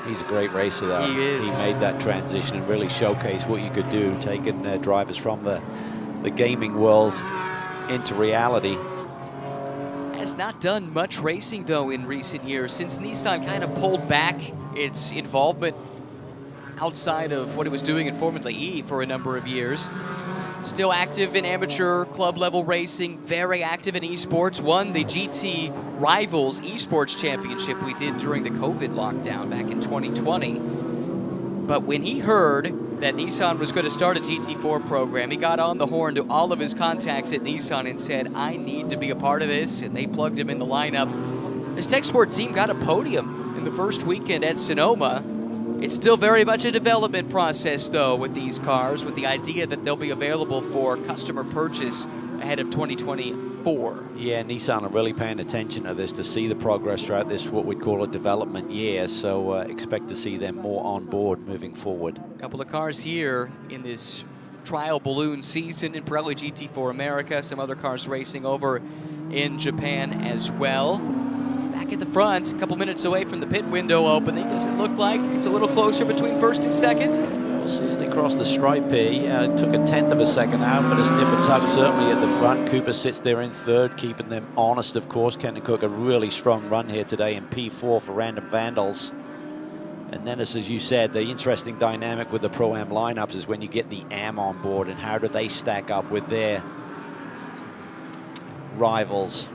He's a great racer, though. He is. He made that transition and really showcased what you could do, taking drivers from the gaming world into reality. Has not done much racing, though, in recent years, since Nissan kind of pulled back its involvement outside of what it was doing in Formula E for a number of years. Still active in amateur club level racing, very active in esports. Won the GT Rivals Esports Championship we did during the COVID lockdown back in 2020. But when he heard that Nissan was going to start a GT4 program, he got on the horn to all of his contacts at Nissan and said, I need to be a part of this, and they plugged him in the lineup. This Tech Sport team got a podium in the first weekend at Sonoma. It's still very much a development process, though, with these cars, with the idea that they'll be available for customer purchase ahead of 2024. Yeah, Nissan are really paying attention to this to see the progress throughout this, what we'd call a development year, so expect to see them more on board moving forward. A couple of cars here in this trial balloon season in Pirelli GT4 America, some other cars racing over in Japan as well. Back at the front, a couple minutes away from the pit window opening. Does it look like it's a little closer between first and second? We'll see as they cross the stripe here. Yeah, it took a 1/10 of a second out, but it's nip and tug certainly at the front. Cooper sits there in 3rd, keeping them honest, of course. Kenton Cook, a really strong run here today in P4 for Random Vandals. And then, as you said, the interesting dynamic with the Pro-Am lineups is when you get the AM on board and how do they stack up with their rivals.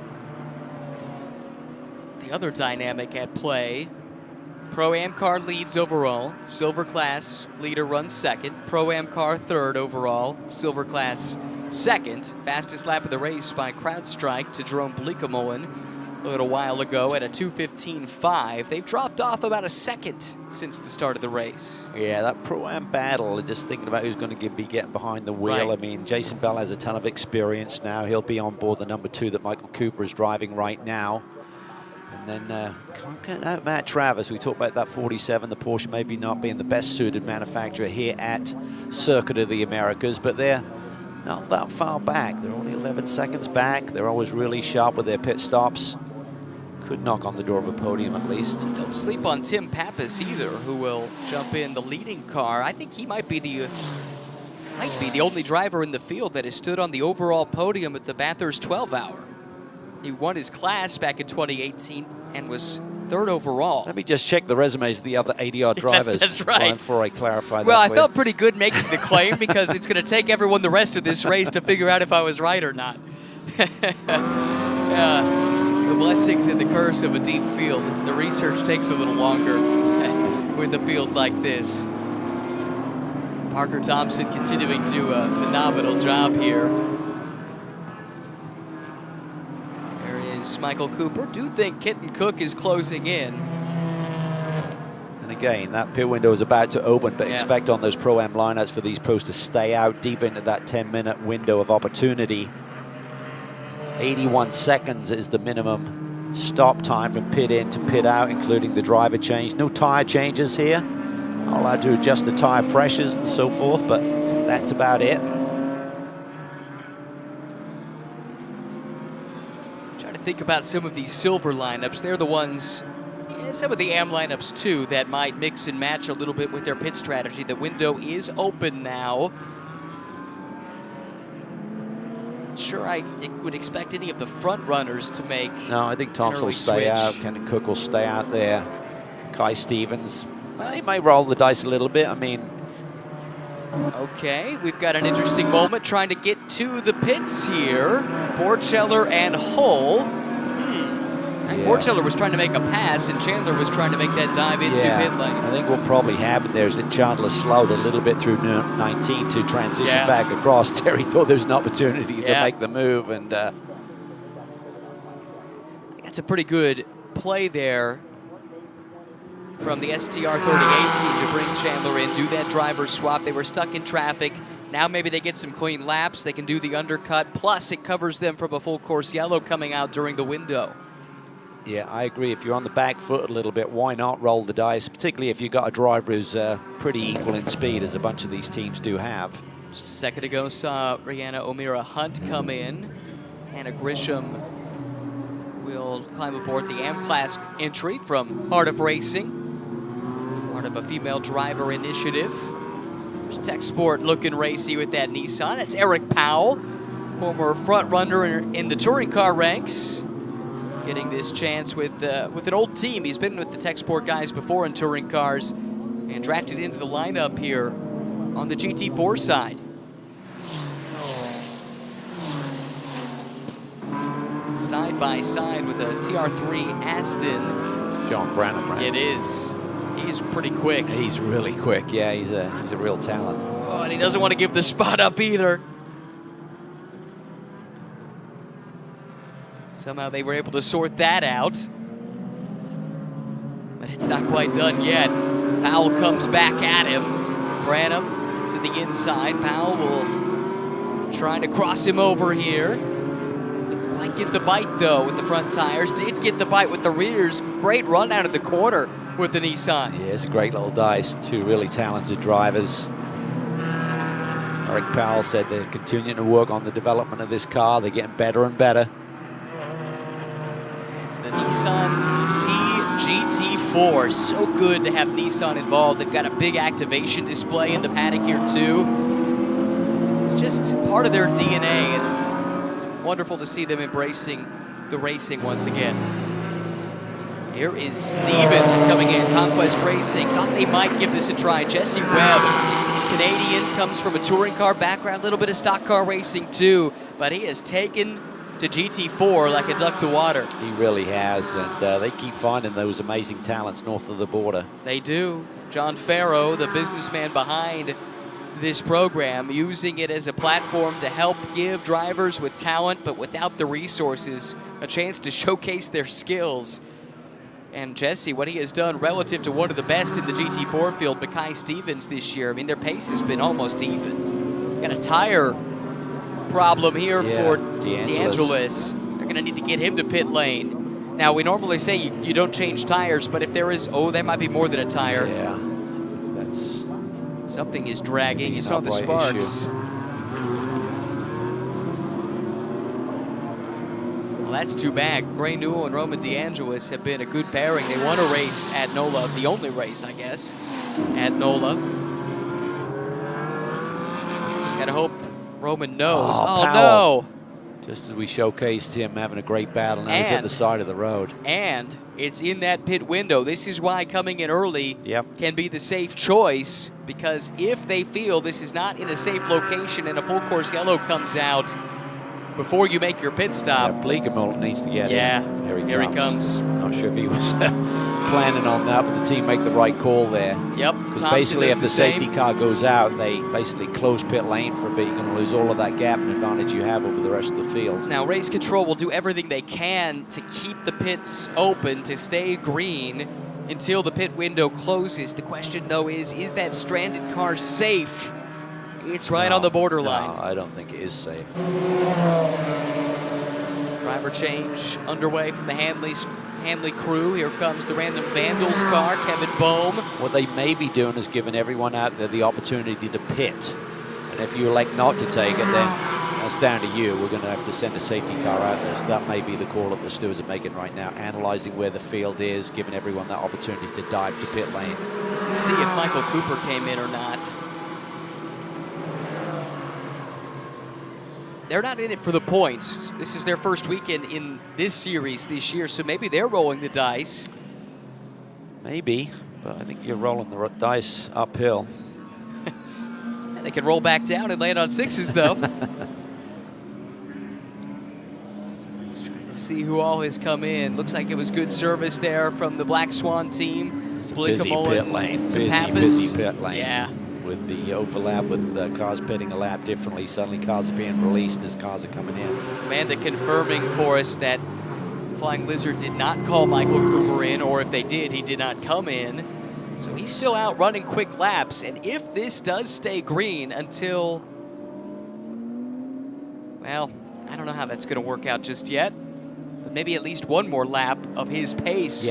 The other dynamic at play, Pro-Am car leads overall, Silver Class leader runs 2nd, Pro-Am car 3rd overall, Silver Class 2nd. Fastest lap of the race by CrowdStrike to Jerome Blikomoen a little while ago at a 2:15.5. They've dropped off about a second since the start of the race. Yeah, that Pro-Am battle, just thinking about who's going to be getting behind the wheel. Right. I mean, Jason Bell has a ton of experience now. He'll be on board the number 2 that Michael Cooper is driving right now. And And then can't get out Matt Travis. We talked about that 47, the Porsche maybe not being the best suited manufacturer here at Circuit of the Americas, but they're not that far back. They're only 11 seconds back. They're always really sharp with their pit stops. Could knock on the door of a podium at least. Don't sleep on Tim Pappas either, who will jump in the leading car. I think he might be the only driver in the field that has stood on the overall podium at the Bathurst 12-hour. He won his class back in 2018 and was 3rd overall. Let me just check the resumes of the other 80-odd drivers. That's right. Before I clarify that. Well, I felt pretty good making the claim because it's going to take everyone the rest of this race to figure out if I was right or not. The blessings and the curse of a deep field. The research takes a little longer with a field like this. Parker Thompson continuing to do a phenomenal job here. There is Michael Cooper. Do think Kitten Cook is closing in. And again, that pit window is about to open, but expect on those Pro-Am lineouts for these pros to stay out deep into that 10-minute window of opportunity. 81 seconds is the minimum stop time from pit in to pit out, including the driver change. No tire changes here. Allowed to adjust the tire pressures and so forth, but that's about it. Trying to think about some of these silver lineups. They're the ones, some of the AM lineups too, that might mix and match a little bit with their pit strategy. The window is open now. Sure, I would expect any of the front runners to make. No, I think Thompson will stay out. Kenneth Cook will stay out there. Kai Stevens, well, he may roll the dice a little bit. I mean, okay, we've got an interesting moment trying to get to the pits here. Borcheller and Hull. Borcheller was trying to make a pass, and Chandler was trying to make that dive into pit lane. I think what probably happened there is that Chandler slowed a little bit through 19 to transition back across. Terry thought there was an opportunity to make the move, and that's a pretty good play there from the STR 38 team to bring Chandler in, do that driver swap. They were stuck in traffic. Now maybe they get some clean laps. They can do the undercut. Plus, it covers them from a full course yellow coming out during the window. Yeah, I agree. If you're on the back foot a little bit, why not roll the dice, particularly if you've got a driver who's pretty equal in speed, as a bunch of these teams do have. Just a second ago, saw Rihanna O'Meara Hunt come in. Hannah Grisham will climb aboard the M-Class entry from Heart of Racing, part of a female driver initiative. There's Tech Sport looking racy with that Nissan. That's Eric Powell, former front runner in the touring car ranks, getting this chance with an old team. He's been with the Tech Sport guys before in touring cars and drafted into the lineup here on the GT4 side. Side by side with a TR3 Aston. John Branham, right? It is. He's pretty quick. He's really quick. Yeah, he's a real talent. Oh, and he doesn't want to give the spot up either. Somehow they were able to sort that out. But it's not quite done yet. Powell comes back at him. Branham to the inside. Powell will try to cross him over here. Couldn't quite get the bite though with the front tires. Did get the bite with the rears. Great run out of the corner with the Nissan. Yeah, it's a great little dice. Two really talented drivers. Eric Powell said they're continuing to work on the development of this car. They're getting better and better. The Nissan Z-GT4. So good to have Nissan involved. They've got a big activation display in the paddock here too. It's just part of their DNA, and wonderful to see them embracing the racing once again. Here is Stevens coming in, Conquest Racing. Thought they might give this a try. Jesse Webb, Canadian, comes from a touring car background, a little bit of stock car racing too, but he has taken to GT4 like a duck to water. He really has, and they keep finding those amazing talents north of the border. They do. John Farrow, the businessman behind this program, using it as a platform to help give drivers with talent but without the resources a chance to showcase their skills. And Jesse, what he has done relative to one of the best in the GT4 field, Mackay Stevens, this year, I mean, their pace has been almost even. Got a tire problem here for DeAngelis. They're going to need to get him to pit lane. Now, we normally say you don't change tires, but if there is, oh, there might be more than a tire. Yeah, that's Something is dragging. You an saw the upright sparks. issue. Well, that's too bad. Gray Newell and Roman DeAngelis have been a good pairing. They won a race at NOLA, the only race, I guess, at NOLA. Just gotta hope Roman knows. Oh, Powell. no. Just as we showcased him having a great battle, now he's at the side of the road. And it's in that pit window. This is why coming in early Yep. can be the safe choice, because if they feel this is not in a safe location and a full course yellow comes out before you make your pit stop. Yeah, Bleekemolen needs to get Yeah, in. here he comes. Not sure if he was planning on that, but the team make the right call there. Yep. Because Thompson basically does if the safety car goes out, they basically close pit lane for a bit. You're going to lose all of that gap and advantage you have over the rest of the field. Now, race control will do everything they can to keep the pits open, to stay green until the pit window closes. The question, though, is that stranded car safe? It's right on the borderline. No, I don't think it is safe. Driver change underway from the Hanley crew. Here comes the Random Vandals car, Kevin Boehm. What they may be doing is giving everyone out there the opportunity to pit. And if you elect not to take it, then that's down to you. We're going to have to send a safety car out there. So that may be the call that the stewards are making right now, analyzing where the field is, giving everyone that opportunity to dive to pit lane. Didn't see if Michael Cooper came in or not. They're not in it for the points. This is their first weekend in this series this year, so maybe they're rolling the dice. Maybe, but I think you're rolling the dice uphill. They could roll back down and land on sixes, though. Let's try to see who all has come in. Looks like it was good service there from the Black Swan team. It's a busy pit lane. Busy pit lane. Yeah. With the overlap with cars pitting a lap differently, suddenly cars are being released as cars are coming in. Amanda confirming for us that Flying Lizard did not call Michael Cooper in, or if they did, he did not come in. So he's still out running quick laps, and if this does stay green until, well, I don't know how that's going to work out just yet, but maybe at least one more lap of his pace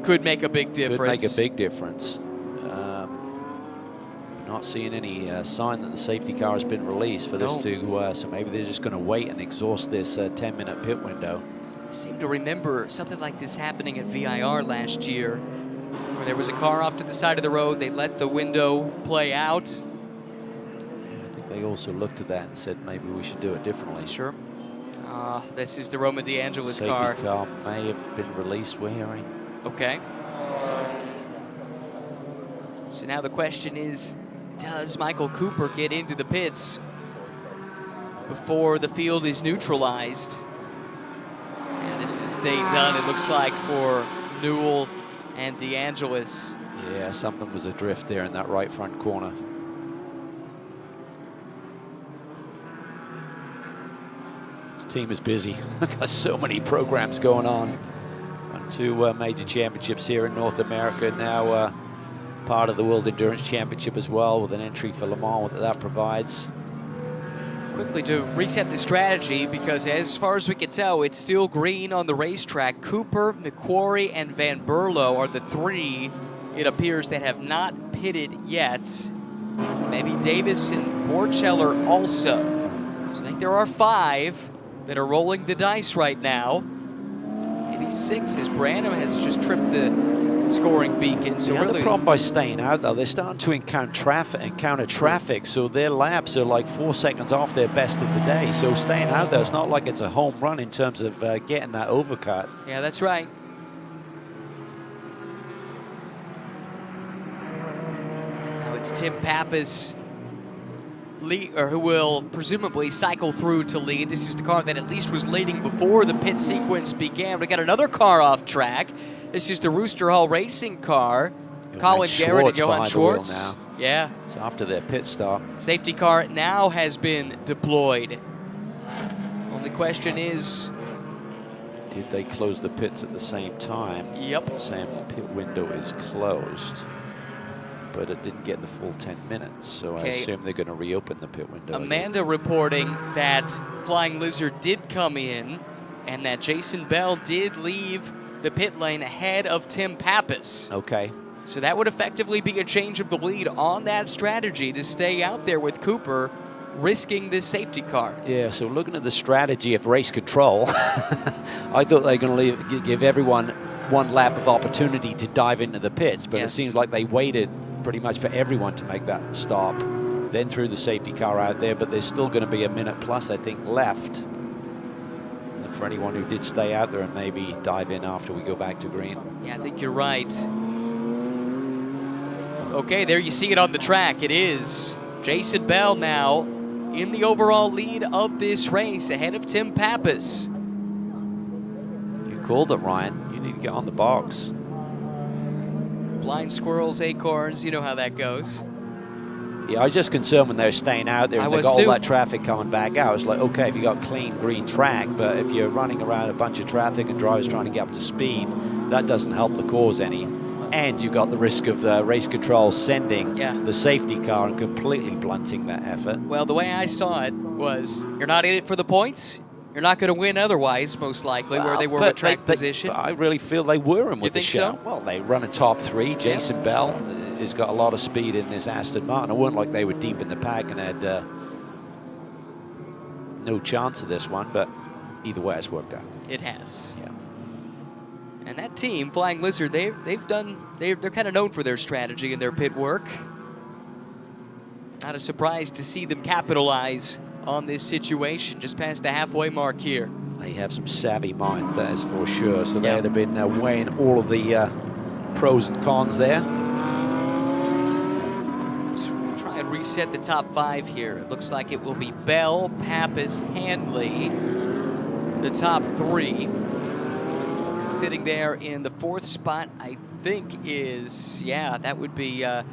could make a big difference. Could make a big difference. Not seeing any sign that the safety car has been released for this to, so maybe they're just going to wait and exhaust this 10-minute pit window. I seem to remember something like this happening at VIR last year, where there was a car off to the side of the road. They let the window play out. I think they also looked at that and said maybe we should do it differently. Sure. This is the Roman DeAngelis car. Safety car may have been released, we're hearing. Okay. So now the question is, does Michael Cooper get into the pits before the field is neutralized? And this is day done, it looks like, for Newell and DeAngelis. Yeah, something was adrift there in that right front corner. This team is busy. Got so many programs going on. Won 2 major championships here in North America. Now part of the World Endurance Championship as well, with an entry for Le Mans that provides. Quickly to reset the strategy, because as far as we can tell, it's still green on the racetrack. Cooper, McQuarrie, and Van Berlo are the 3, it appears, that have not pitted yet. Maybe Davis and Borcheller also. So I think there are 5 that are rolling the dice right now. Maybe 6, as Branham has just tripped the scoring beacon. So The problem by staying out, though, they're starting to encounter traffic, so their laps are like 4 seconds off their best of the day. So staying out there, it's not like it's a home run in terms of getting that overcut. Yeah, that's right. Now it's Tim Pappas, who will presumably cycle through to lead. This is the car that at least was leading before the pit sequence began. We got another car off track. This is the Rooster Hall Racing car. Colin Garrett and Johan Schwartz. Now. Yeah. It's after their pit stop. Safety car now has been deployed. Only question is, did they close the pits at the same time? Yep. Same pit window is closed, but it didn't get the full 10 minutes, so I assume they're going to reopen the pit window. Amanda reporting that Flying Lizard did come in and that Jason Bell did leave the pit lane ahead of Tim Pappas. Okay. So that would effectively be a change of the lead on that strategy to stay out there with Cooper, risking this safety car. Yeah, so looking at the strategy of race control, I thought they were going to give everyone one lap of opportunity to dive into the pits, but Yes. it seems like they waited pretty much for everyone to make that stop, then threw the safety car out there, but there's still going to be a minute plus, I think, left. And for anyone who did stay out there and maybe dive in after we go back to green. Yeah, I think you're right. Okay, there you see it on the track. It is Jason Bell now in the overall lead of this race, ahead of Tim Pappas. You called it, Ryan. You need to get on the box. Blind squirrels, acorns, you know how that goes. Yeah, I was just concerned when they were staying out there and they was got too. all that traffic coming back out. It's like, okay, if you got clean green track, but if you're running around a bunch of traffic and drivers trying to get up to speed, that doesn't help the cause any. And you've got the risk of the race control sending the safety car and completely blunting that effort. Well, the way I saw it was, you're not in it for the points. You're not going to win otherwise, most likely, where they were with track position. But I really feel they were in with the think show. so? Well, they run a top three. Jason Bell has got a lot of speed in this Aston Martin. It wasn't like they were deep in the pack and had no chance of this one, but either way, it's worked out. It has. Yeah. And that team, Flying Lizard, they're kind of known for their strategy and their pit work. Not a surprise to see them capitalize on this situation, just past the halfway mark here. They have some savvy minds, that is for sure. So they'd have been weighing all of the pros and cons there. Let's try and reset the top five here. It looks like it will be Bell, Pappas, Hanley, the top three. And sitting there in the fourth spot, I think is, that would be, that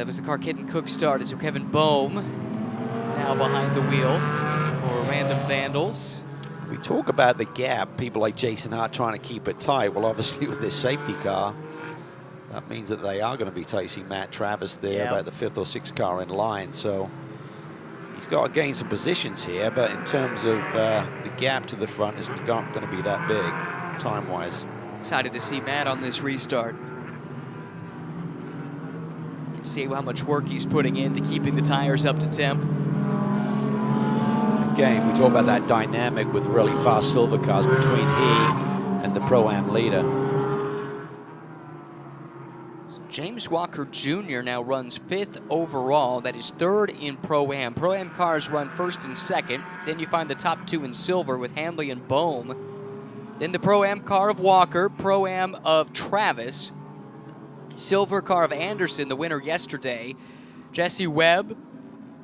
was the car Kenton Cook started, so Kevin Bohm now behind the wheel for Random Vandals. We talk about the gap, people like Jason Hart trying to keep it tight. Well, obviously with this safety car, that means that they are going to be tight. You see Matt Travis there, about the fifth or sixth car in line. So he's got to gain some positions here, but in terms of the gap to the front is not going to be that big, time-wise. Excited to see Matt on this restart. You can see how much work he's putting into keeping the tires up to temp. Again, we talk about that dynamic with really fast silver cars between he and the Pro-Am leader. So James Walker Jr. now runs 5th overall. That is 3rd in Pro-Am. Pro-Am cars run 1st and 2nd. Then you find the top 2 in silver with Hanley and Bohm. Then the Pro-Am car of Walker, Pro-Am of Travis, silver car of Anderson, the winner yesterday. Jesse Webb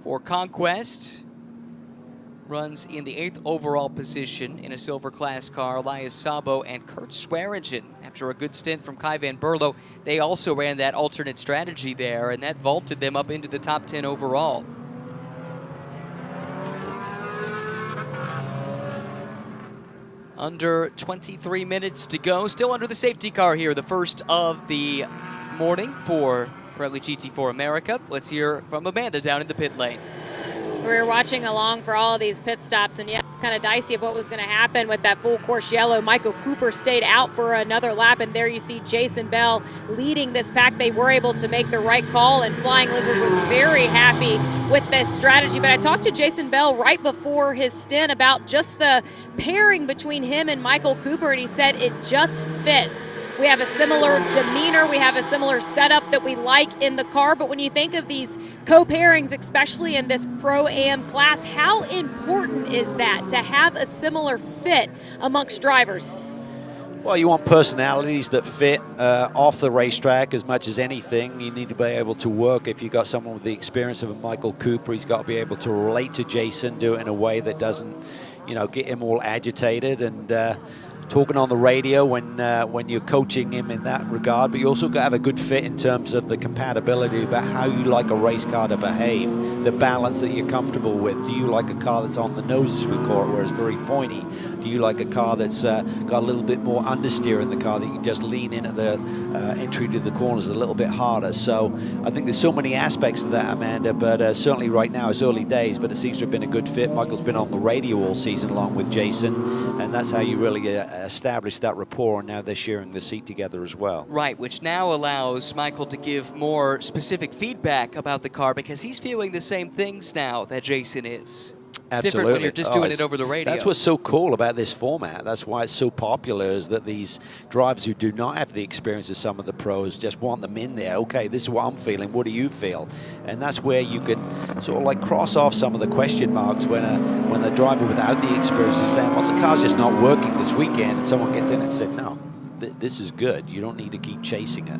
for Conquest runs in the 8th overall position in a silver class car. Elias Sabo and Kurt Swearingen, after a good stint from Kai Van Berlo, they also ran that alternate strategy there, and that vaulted them up into the top 10 overall. Under 23 minutes to go, still under the safety car here, the first of the morning for Pirelli GT4 America. Let's hear from Amanda down in the pit lane. We were watching along for all of these pit stops, and kind of dicey of what was going to happen with that full course yellow. Michael Cooper stayed out for another lap, and there you see Jason Bell leading this pack. They were able to make the right call, and Flying Lizard was very happy with this strategy. But I talked to Jason Bell right before his stint about just the pairing between him and Michael Cooper, and he said it just fits. We have a similar demeanor. We have a similar setup that we like in the car. But when you think of these co-pairings, especially in this Pro-Am class, how important is that to have a similar fit amongst drivers? Well, you want personalities that fit off the racetrack as much as anything. You need to be able to work. If you've got someone with the experience of a Michael Cooper, he's got to be able to relate to Jason, do it in a way that doesn't, get him all agitated. And talking on the radio when you're coaching him in that regard, but you also got to have a good fit in terms of the compatibility about how you like a race car to behave, the balance that you're comfortable with. Do you like a car that's on the nose, as we call it, where it's very pointy? Do you like a car that's got a little bit more understeer in the car that you can just lean in at the entry to the corners a little bit harder? So I think there's so many aspects to that, Amanda, but certainly right now it's early days, but it seems to have been a good fit. Michael's been on the radio all season along with Jason, and that's how you really establish that rapport, and now they're sharing the seat together as well. Right, which now allows Michael to give more specific feedback about the car because he's feeling the same things now that Jason is. It's different when you're just doing it over the radio. That's what's so cool about this format. That's why it's so popular, is that these drivers who do not have the experience of some of the pros just want them in there. Okay, this is what I'm feeling. What do you feel? And that's where you can sort of like cross off some of the question marks when the driver without the experience is saying, well, the car's just not working this weekend, and someone gets in and said, no, this is good. You don't need to keep chasing it.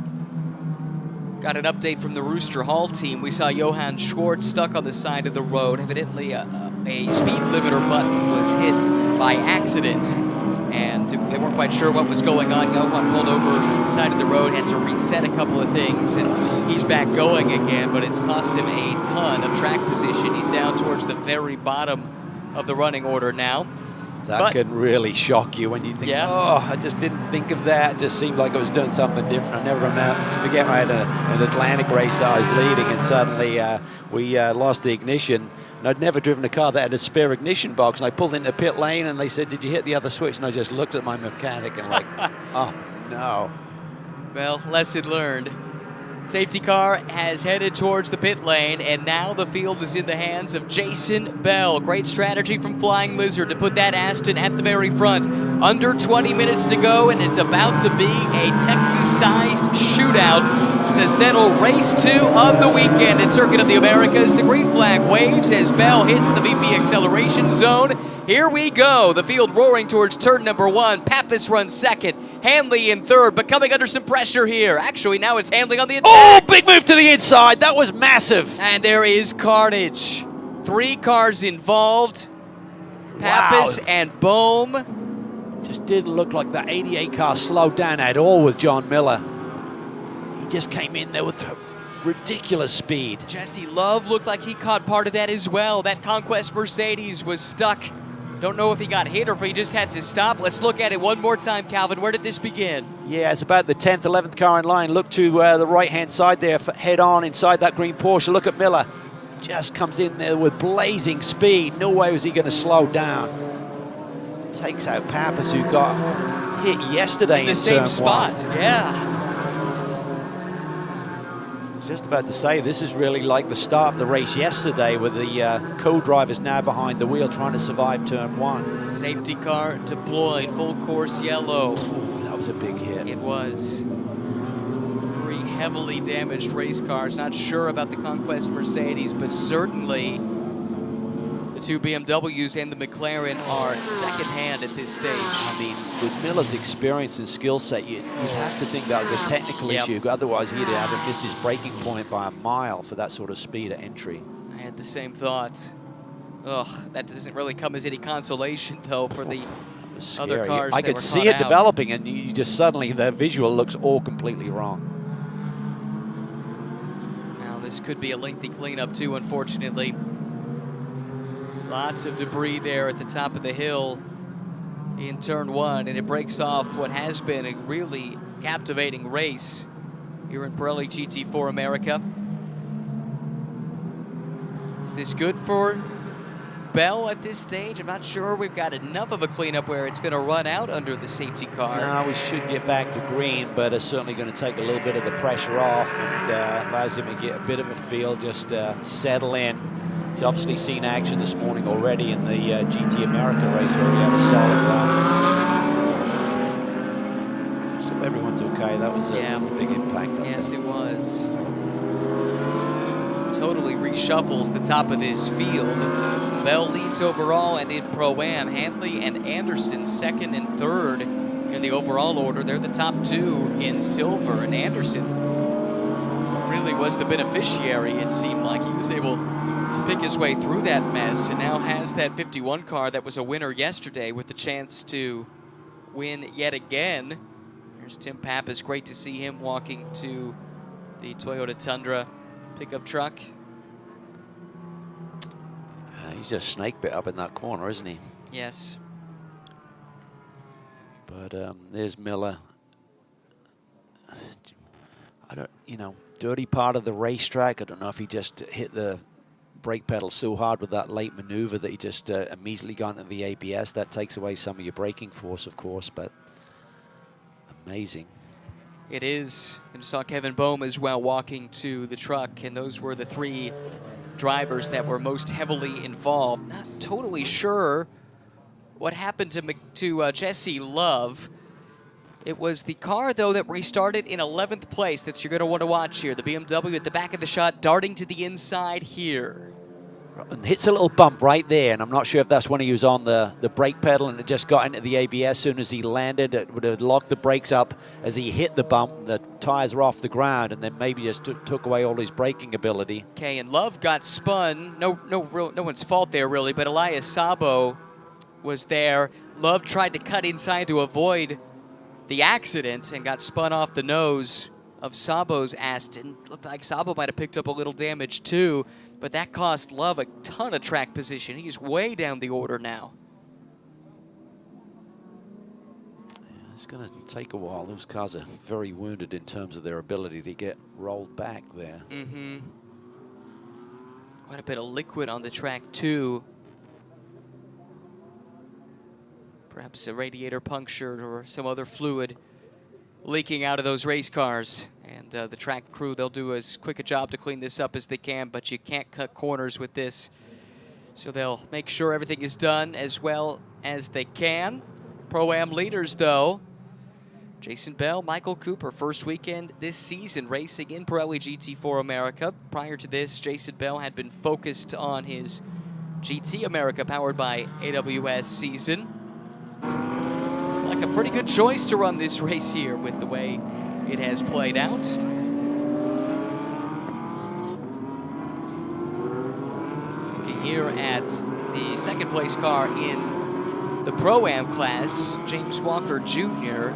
Got an update from the Rooster Hall team. We saw Johann Schwartz stuck on the side of the road. Evidently, a speed limiter button was hit by accident, and they weren't quite sure what was going on. Johann pulled over to the side of the road, had to reset a couple of things, and he's back going again, but it's cost him a ton of track position. He's down towards the very bottom of the running order now. That can really shock you when you think, oh, I just didn't think of that. It just seemed like I was doing something different. I never forget I had an Atlantic race that I was leading, and suddenly we lost the ignition. And I'd never driven a car that had a spare ignition box, and I pulled into pit lane, and they said, did you hit the other switch? And I just looked at my mechanic and like, oh, no. Well, lesson learned. Safety car has headed towards the pit lane, and now the field is in the hands of Jason Bell. Great strategy from Flying Lizard to put that Aston at the very front. Under 20 minutes to go, and it's about to be a Texas-sized shootout to settle race 2 of the weekend at Circuit of the Americas. The green flag waves as Bell hits the VP acceleration zone. Here we go. The field roaring towards turn number 1. Pappas runs second. Hanley in third, but coming under some pressure here. Actually, now it's Hanley on the attack. Oh, big move to the inside. That was massive. And there is carnage. 3 cars involved. Pappas and Bohm. Just didn't look like that 88 car slowed down at all with John Miller. He just came in there with ridiculous speed. Jesse Love looked like he caught part of that as well. That Conquest Mercedes was stuck. Don't know if he got hit or if he just had to stop. Let's look at it one more time, Calvin. Where did this begin? Yeah, it's about the 10th, 11th car in line. Look to the right-hand side there, head on inside that green Porsche. Look at Miller. Just comes in there with blazing speed. No way was he going to slow down. Takes out Pappas, who got hit yesterday in the same spot. 1. Yeah. Just about to say, this is really like the start of the race yesterday, with the co-drivers now behind the wheel trying to survive turn 1. Safety car deployed, full course yellow. Ooh, that was a big hit. It was. 3 heavily damaged race cars. Not sure about the Conquest Mercedes, but certainly the 2 BMWs and the McLaren are secondhand at this stage. I mean, with Miller's experience and skill set, you'd have to think that was a technical issue. Otherwise, he'd have missed his braking point by a mile for that sort of speed at entry. I had the same thought. Ugh, that doesn't really come as any consolation, though, for the other cars. I could see it developing, and you just suddenly, the visual looks all completely wrong. Now, this could be a lengthy cleanup, too, unfortunately. Lots of debris there at the top of the hill in turn 1, and it breaks off what has been a really captivating race here in Pirelli GT4 America. Is this good for Bell at this stage? I'm not sure we've got enough of a cleanup where it's going to run out under the safety car. No, we should get back to green, but it's certainly going to take a little bit of the pressure off, and allows him to get a bit of a feel, just settle in. He's obviously seen action this morning already in the GT America race where he had a solid run. Just hope everyone's okay. That was a big impact. Yes, it was. Totally reshuffles the top of this field. Bell leads overall and in Pro-Am. Hanley and Anderson second and third in the overall order. They're the top 2 in silver, and Anderson really was the beneficiary. It seemed like he was able to pick his way through that mess, and now has that 51 car that was a winner yesterday with the chance to win yet again. There's Tim Pappas. Great to see him walking to the Toyota Tundra pickup truck. He's just snake bit up in that corner, isn't he? Yes. But there's Miller. I don't, you know, dirty part of the racetrack. I don't know if he just hit the brake pedal so hard with that late maneuver that he just immediately got into the ABS. That takes away some of your braking force, of course, but amazing. It is. And you saw Kevin Boehm as well walking to the truck, and those were the 3 drivers that were most heavily involved. Not totally sure what happened to Jesse Love. It was the car, though, that restarted in 11th place that you're going to want to watch here. The BMW at the back of the shot, darting to the inside here. And hits a little bump right there, and I'm not sure if that's when he was on the brake pedal and it just got into the ABS. As soon as he landed, it would have locked the brakes up as he hit the bump. The tires were off the ground, and then maybe just took away all his braking ability. Okay, and Love got spun. No one's fault there, really, but Elias Sabo was there. Love tried to cut inside to avoid the accident and got spun off the nose of Sabo's Aston. Looked like Sabo might have picked up a little damage too, but that cost Love a ton of track position. He's way down the order now. Yeah, it's going to take a while. Those cars are very wounded in terms of their ability to get rolled back there. Mm-hmm. Quite a bit of liquid on the track too. Perhaps a radiator punctured or some other fluid leaking out of those race cars. And the track crew, they'll do as quick a job to clean this up as they can, but you can't cut corners with this. So they'll make sure everything is done as well as they can. Pro-Am leaders, though. Jason Bell, Michael Cooper, first weekend this season racing in Pirelli GT4 America. Prior to this, Jason Bell had been focused on his GT America powered by AWS season. Like a pretty good choice to run this race here with the way it has played out. Looking here at the second place car in the Pro-Am class, James Walker Jr.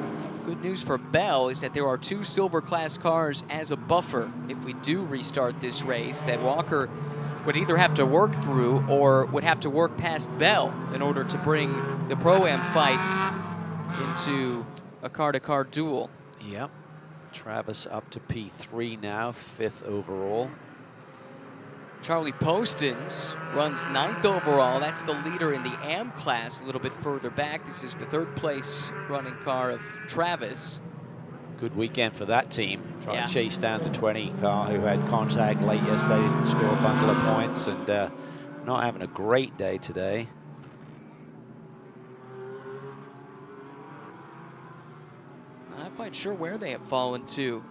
Good news for Bell is that there are 2 silver class cars as a buffer if we do restart this race that Walker would either have to work through or would have to work past Bell in order to bring the Pro-Am fight into a car-to-car duel. Yep. Travis up to P3 now, 5th overall. Charlie Postins runs 9th overall. That's the leader in the AM class a little bit further back. This is the 3rd place running car of Travis. Good weekend for that team. Trying to chase down the 20 car who had contact late yesterday, didn't score a bundle of points, and not having a great day today. Not quite sure where they have fallen to.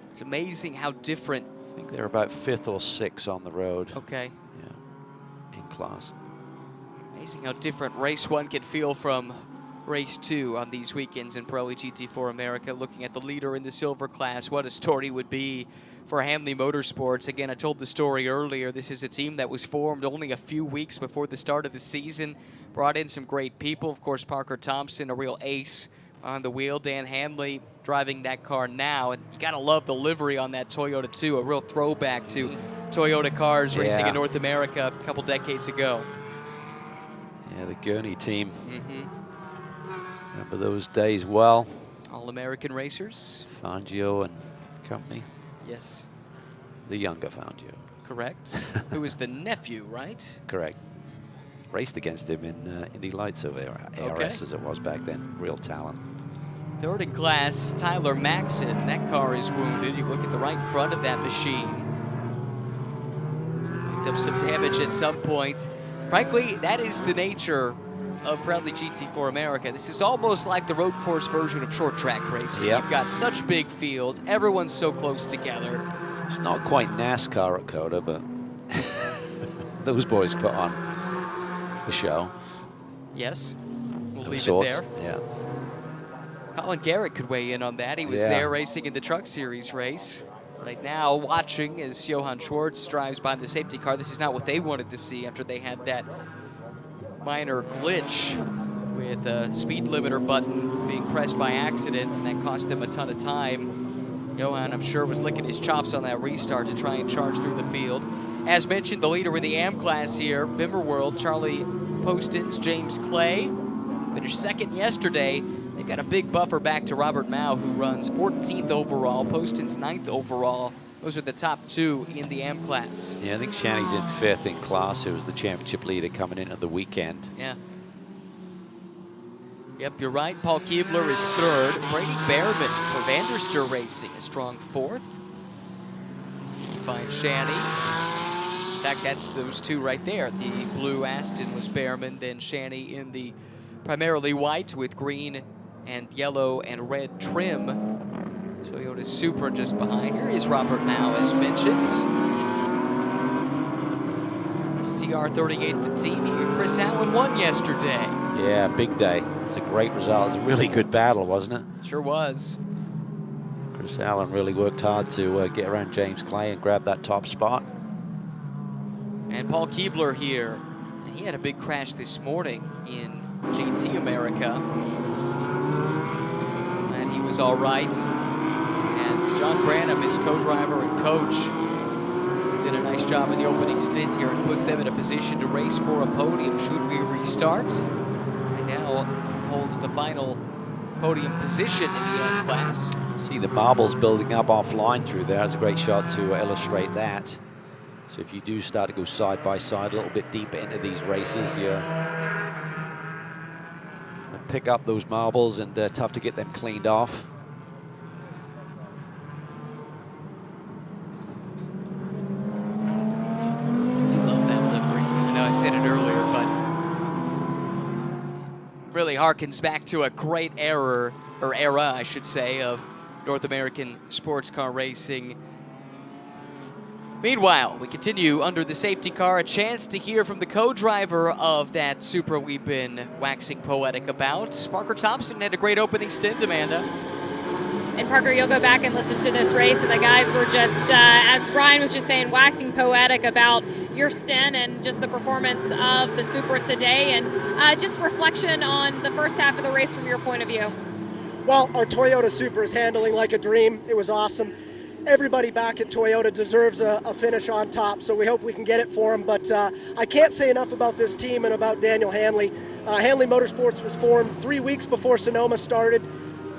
It's amazing how different. I think they're about 5th or 6th on the road. Okay. Yeah, in class. Amazing how different race 1 can feel from race 2 on these weekends in Pirelli GT4 America. Looking at the leader in the silver class, what a story would be for Hanley Motorsports. Again, I told the story earlier. This is a team that was formed only a few weeks before the start of the season. Brought in some great people. Of course, Parker Thompson, a real ace on the wheel. Dan Hanley driving that car now. And you got to love the livery on that Toyota too. A real throwback to Toyota cars racing in North America a couple decades ago. Yeah, the Gurney team. Remember those days well. All-American racers. Fangio and company. Yes. The younger Fangio. Correct. Who is the nephew, right? Correct. Raced against him in Indy Lights over there, ARS as it was back then. Real talent. 3rd in class, Tyler Maxson. That car is wounded. You look at the right front of that machine. Picked up some damage at some point. Frankly, that is the nature of Pirelli GT4 America. This is almost like the road course version of short track racing. You've got such big fields. Everyone's so close together. It's not quite NASCAR at COTA, but those boys put on the show. Yes, we'll Of leave sorts. it there. Yeah. Colin Garrett could weigh in on that. He was there racing in the Truck Series race. Right now, watching as Johann Schwartz drives by the safety car. This is not what they wanted to see after they had that minor glitch with a speed limiter button being pressed by accident, and that cost them a ton of time. Johan, I'm sure, was licking his chops on that restart to try and charge through the field. As mentioned, the leader in the AM class here, Bimmer World, Charlie Poston's James Clay, finished second yesterday. They've got a big buffer back to Robert Mao, who runs 14th overall, Poston's 9th overall. Those are the top two in the AM class. Yeah, I think Shanny's in 5th in class, who was the championship leader coming into the weekend. Yeah. Yep, you're right. Paul Keebler is 3rd. Brady Behrman for Vanderster Racing, a strong 4th. You find Shanny. In fact, that's those two right there. The blue Aston was Behrman, then Shanny in the primarily white with green and yellow and red trim. Toyota Supra just behind. Here is Robert Mao, as mentioned. STR38, the team here. Chris Allen won yesterday. Yeah, big day. It's a great result. It was a really good battle, wasn't it? Sure was. Chris Allen really worked hard to get around James Clay and grab that top spot. And Paul Keebler here. He had a big crash this morning in GT America. And he was all right. And John Branham, his co-driver and coach, did a nice job in the opening stint here and puts them in a position to race for a podium should we restart. And now holds the final podium position in the AM class. See the marbles building up offline through there. That's a great shot to illustrate that. So if you do start to go side by side a little bit deeper into these races, you pick up those marbles, and tough to get them cleaned off. I do love that livery. I know I said it earlier, but really harkens back to a great era, I should say, of North American sports car racing. Meanwhile, we continue under the safety car, a chance to hear from the co-driver of that Supra we've been waxing poetic about. Parker Thompson had a great opening stint, Amanda. And Parker, you'll go back and listen to this race, and the guys were just, as Brian was just saying, waxing poetic about your stint and just the performance of the Supra today, and just reflection on the first half of the race from your point of view. Well, our Toyota Supra is handling like a dream. It was awesome. Everybody back at Toyota deserves a finish on top, so we hope we can get it for them. But I can't say enough about this team and about Daniel Hanley. Hanley Motorsports was formed 3 weeks before Sonoma started.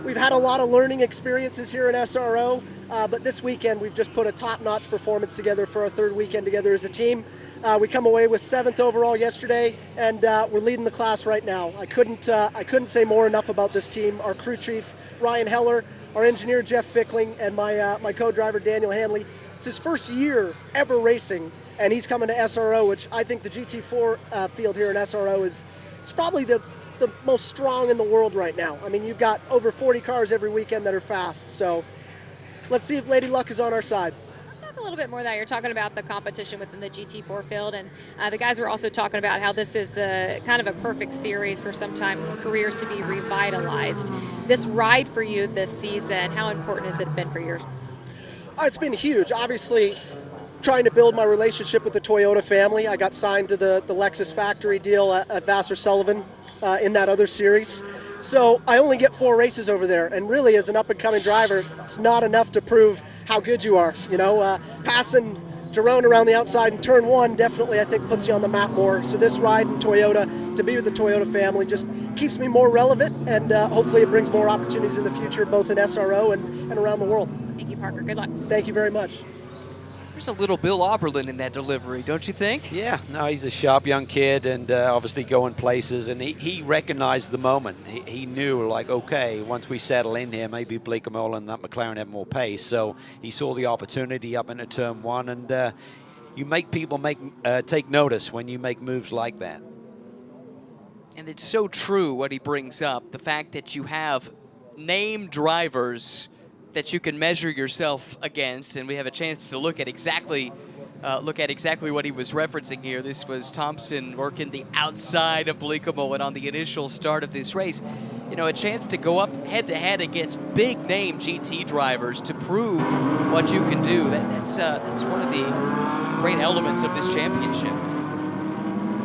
We've had a lot of learning experiences here in SRO, but this weekend we've just put a top-notch performance together for our 3rd weekend together as a team. We come away with 7th overall yesterday, and we're leading the class right now. I couldn't say more enough about this team. Our crew chief, Ryan Heller, our engineer, Jeff Fickling, and my co-driver, Daniel Hanley. It's his first year ever racing, and he's coming to SRO, which I think the GT4 field here in SRO is probably the most strong in the world right now. I mean, you've got over 40 cars every weekend that are fast, so let's see if Lady Luck is on our side. A little bit more of that. You're talking about the competition within the GT4 field, and the guys were also talking about how this is kind of a perfect series for sometimes careers to be revitalized. This ride for you this season, how important has it been for yours? It's been huge. Obviously, trying to build my relationship with the Toyota family. I got signed to the Lexus factory deal at Vassar Sullivan in that other series. So I only get 4 races over there, and really as an up-and-coming driver, it's not enough to prove how good you are. You know, passing Jerome around the outside in turn 1 definitely, I think, puts you on the map more. So this ride in Toyota, to be with the Toyota family, just keeps me more relevant, and hopefully it brings more opportunities in the future, both in SRO and around the world. Thank you, Parker. Good luck. Thank you very much. There's a little Bill Auberlin in that delivery, don't you think? Yeah, no, he's a sharp young kid, and obviously going places, and he recognized the moment. He knew, like, okay, once we settle in here, maybe Blake Amola and that McLaren have more pace. So he saw the opportunity up into turn 1, and you make people take notice when you make moves like that. And it's so true what he brings up, the fact that you have named drivers that you can measure yourself against, and we have a chance to look at exactly what he was referencing here. This was Thompson working the outside of Blikomo on the initial start of this race. You know, a chance to go up head-to-head against big-name GT drivers to prove what you can do. That's one of the great elements of this championship.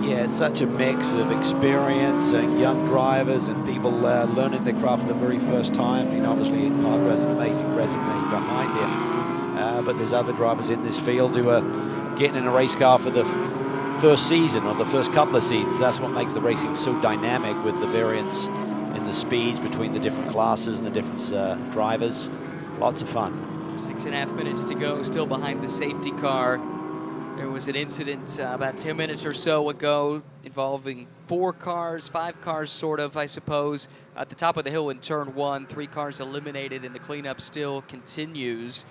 Yeah, it's such a mix of experience and young drivers and people learning the craft for the very first time. I mean, obviously, Parker has an amazing resume behind him, but there's other drivers in this field who are getting in a race car for the first season or the first couple of seasons. That's what makes the racing so dynamic, with the variance in the speeds between the different classes and the different drivers. Lots of fun. 6.5 minutes to go, still behind the safety car. There was an incident about 10 minutes or so ago involving 4 cars, 5 cars sort of, I suppose. At the top of the hill in turn 1, 3 cars eliminated, and the cleanup still continues.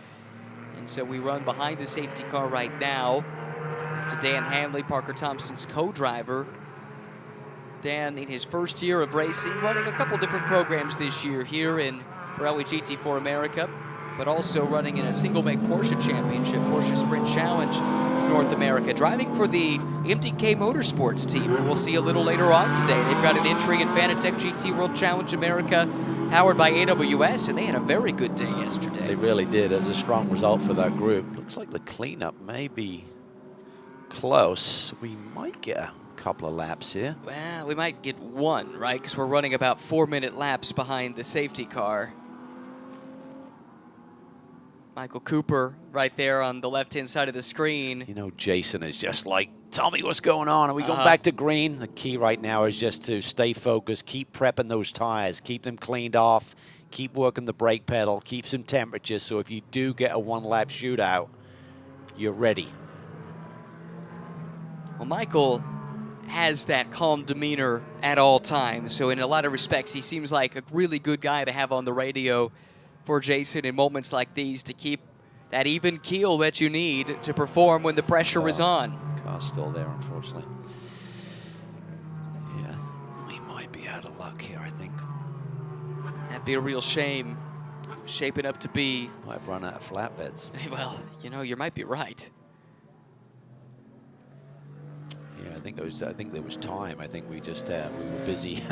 And so we run behind the safety car right now to Dan Hanley, Parker Thompson's co-driver. Dan, in his first year of racing, running a couple different programs this year here in Pirelli GT4 America, but also running in a single-make Porsche Championship, Porsche Sprint Challenge North America, driving for the MTK Motorsports team, who we'll see a little later on today. They've got an entry in Fanatec GT World Challenge America, powered by AWS, and they had a very good day yesterday. They really did. It was a strong result for that group. Looks like the cleanup may be close. We might get a couple of laps here. Well, we might get one, right? Because we're running about 4-minute laps behind the safety car. Michael Cooper right there on the left-hand side of the screen. You know, Jason is just like, tell me what's going on. Are we going back to green? The key right now is just to stay focused, keep prepping those tires, keep them cleaned off, keep working the brake pedal, keep some temperature, so if you do get a 1-lap shootout, you're ready. Well, Michael has that calm demeanor at all times, so in a lot of respects, he seems like a really good guy to have on the radio for Jason in moments like these, to keep that even keel that you need to perform when the pressure is on. Car's still there, unfortunately. Yeah, we might be out of luck here, I think. That'd be a real shame. Shaping up to be... Might have run out of flatbeds. Well, you know, you might be right. Yeah, I think there was time. I think we just we were busy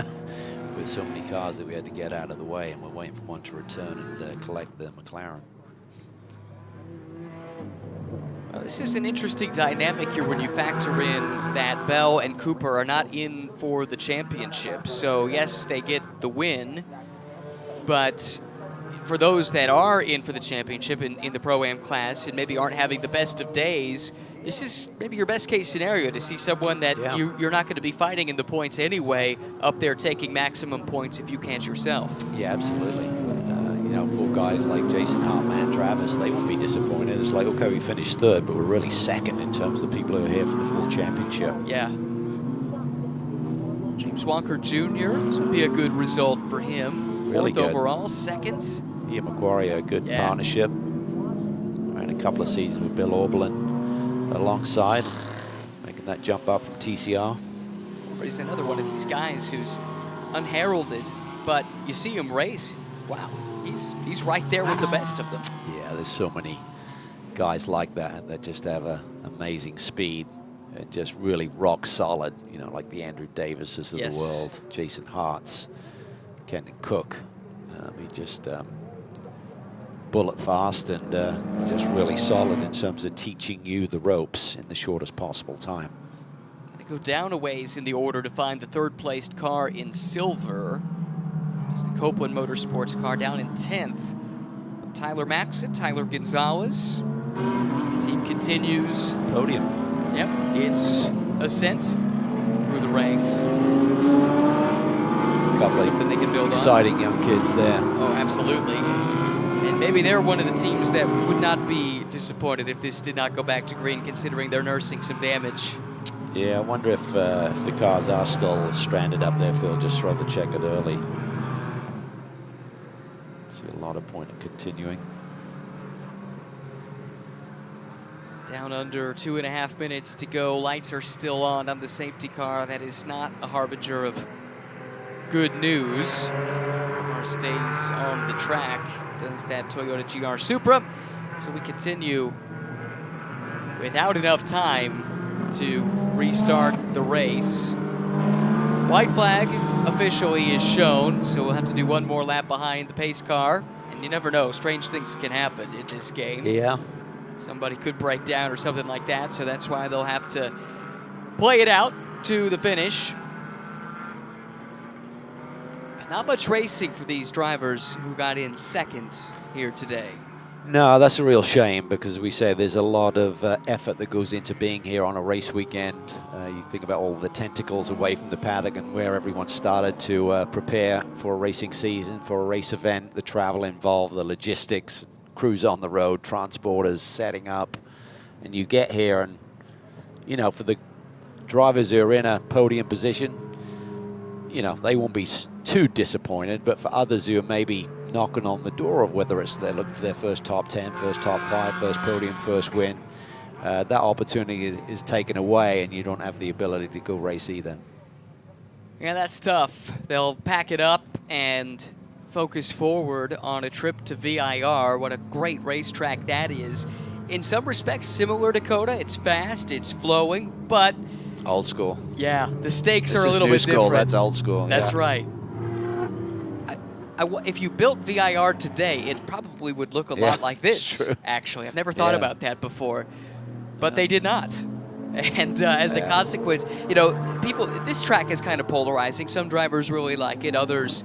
with so many cars that we had to get out of the way, and we're waiting for one to return and collect the McLaren. Well, this is an interesting dynamic here when you factor in that Bell and Cooper are not in for the championship. So yes, they get the win, but for those that are in for the championship in the Pro-Am class and maybe aren't having the best of days, this is maybe your best case scenario, to see someone that you're not going to be fighting in the points anyway up there taking maximum points if you can't yourself. Yeah, absolutely. You know, for guys like Jason, Hartman, Travis, they won't be disappointed. It's like, okay, we finished third, but we're really second in terms of the people who are here for the full championship. Yeah. James Walker Jr., this would be a good result for him. Really Fourth good. Overall, second. Ian Macquarie, a good partnership. Ran a couple of seasons with Bill Oberlin alongside, making that jump up from TCR. He's another one of these guys who's unheralded, but you see him race, wow, he's right there with the best of them. Yeah, there's so many guys like that just have an amazing speed and just really rock solid, you know, like the Andrew Davises of the world, Jason Hartz, Kenton Cook. He just bullet fast and just really solid in terms of teaching you the ropes in the shortest possible time. Gonna go down a ways in the order to find the third-placed car in silver. It's the Copeland Motorsports car down in 10th. Tyler Maxson, Tyler Gonzalez. Team continues. Podium. Yep, it's ascent through the ranks. Something they can build exciting on. Young kids there. Oh, absolutely. And maybe they're one of the teams that would not be disappointed if this did not go back to green, considering they're nursing some damage. Yeah, I wonder if the cars are still stranded up there, if they'll just throw the check it early. See a lot of point in continuing. Down under 2.5 minutes to go. Lights are still on the safety car. That is not a harbinger of good news. Car stays on the track. Does that Toyota GR Supra. So we continue without enough time to restart the race. White flag officially is shown, so we'll have to do one more lap behind the pace car. And you never know, strange things can happen in this game. Yeah. Somebody could break down or something like that, so that's why they'll have to play it out to the finish. Not much racing for these drivers who got in second here today. No, that's a real shame because we say there's a lot of effort that goes into being here on a race weekend. You think about all the tentacles away from the paddock and where everyone started to prepare for a racing season, for a race event, the travel involved, the logistics, crews on the road, transporters setting up. And you get here and, you know, for the drivers who are in a podium position, you know, they won't be too disappointed, but for others who are maybe knocking on the door of whether it's they're looking for their first top 10, first top 5, first podium, first win, that opportunity is taken away and you don't have the ability to go race either. Yeah, that's tough. They'll pack it up and focus forward on a trip to VIR. What a great racetrack that is. In some respects, similar to COTA. It's fast, it's flowing, but Old school. yeah, the stakes This are a is little new bit school, different. that's old school. That's yeah. right. If you built VIR today, it probably would look a lot like this, true. actually. I've never thought Yeah. about that before, but they did not. And as a consequence, you know, this track is kind of polarizing. Some drivers really like it, others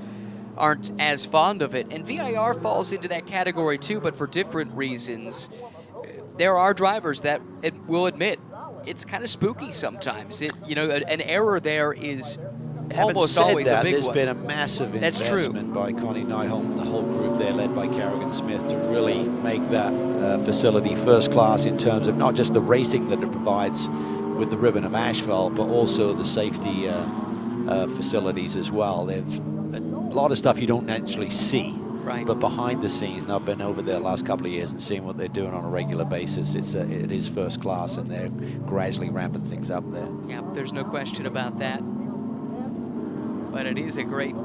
aren't as fond of it. And VIR falls into that category too, but for different reasons. There are drivers that will admit it's kind of spooky sometimes. You know, an error there is almost always a big there's one. been a massive That's investment by Connie Nyholm and the whole group there led by Kerrigan Smith to really make that facility first class in terms of not just the racing that it provides with the ribbon of asphalt, but also the safety facilities as well. They've a lot of stuff you don't actually see. Right. But behind the scenes, and I've been over there the last couple of years and seeing what they're doing on a regular basis, it is first class, and they're gradually ramping things up there. Yeah, there's no question about that. But it is a great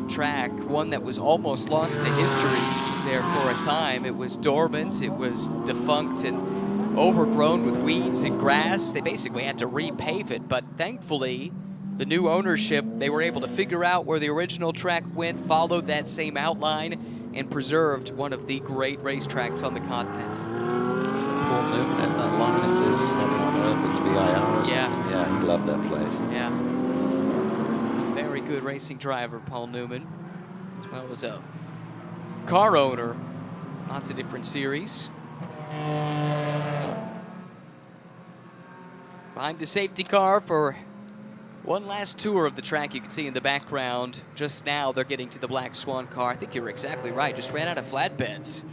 track, one that was almost lost to history there for a time. It was dormant, it was defunct and overgrown with weeds and grass. They basically had to repave it, but thankfully, the new ownership, they were able to figure out where the original track went, followed that same outline, and preserved one of the great racetracks on the continent. Paul Newman in that line, if there's heaven on earth, it's VIR or something. Yeah, he loved that place. Yeah. Very good racing driver, Paul Newman, as well as a car owner. Lots of different series. Behind the safety car for one last tour of the track. You can see in the background, just now they're getting to the black Swan car. I think you're exactly right, just ran out of flatbeds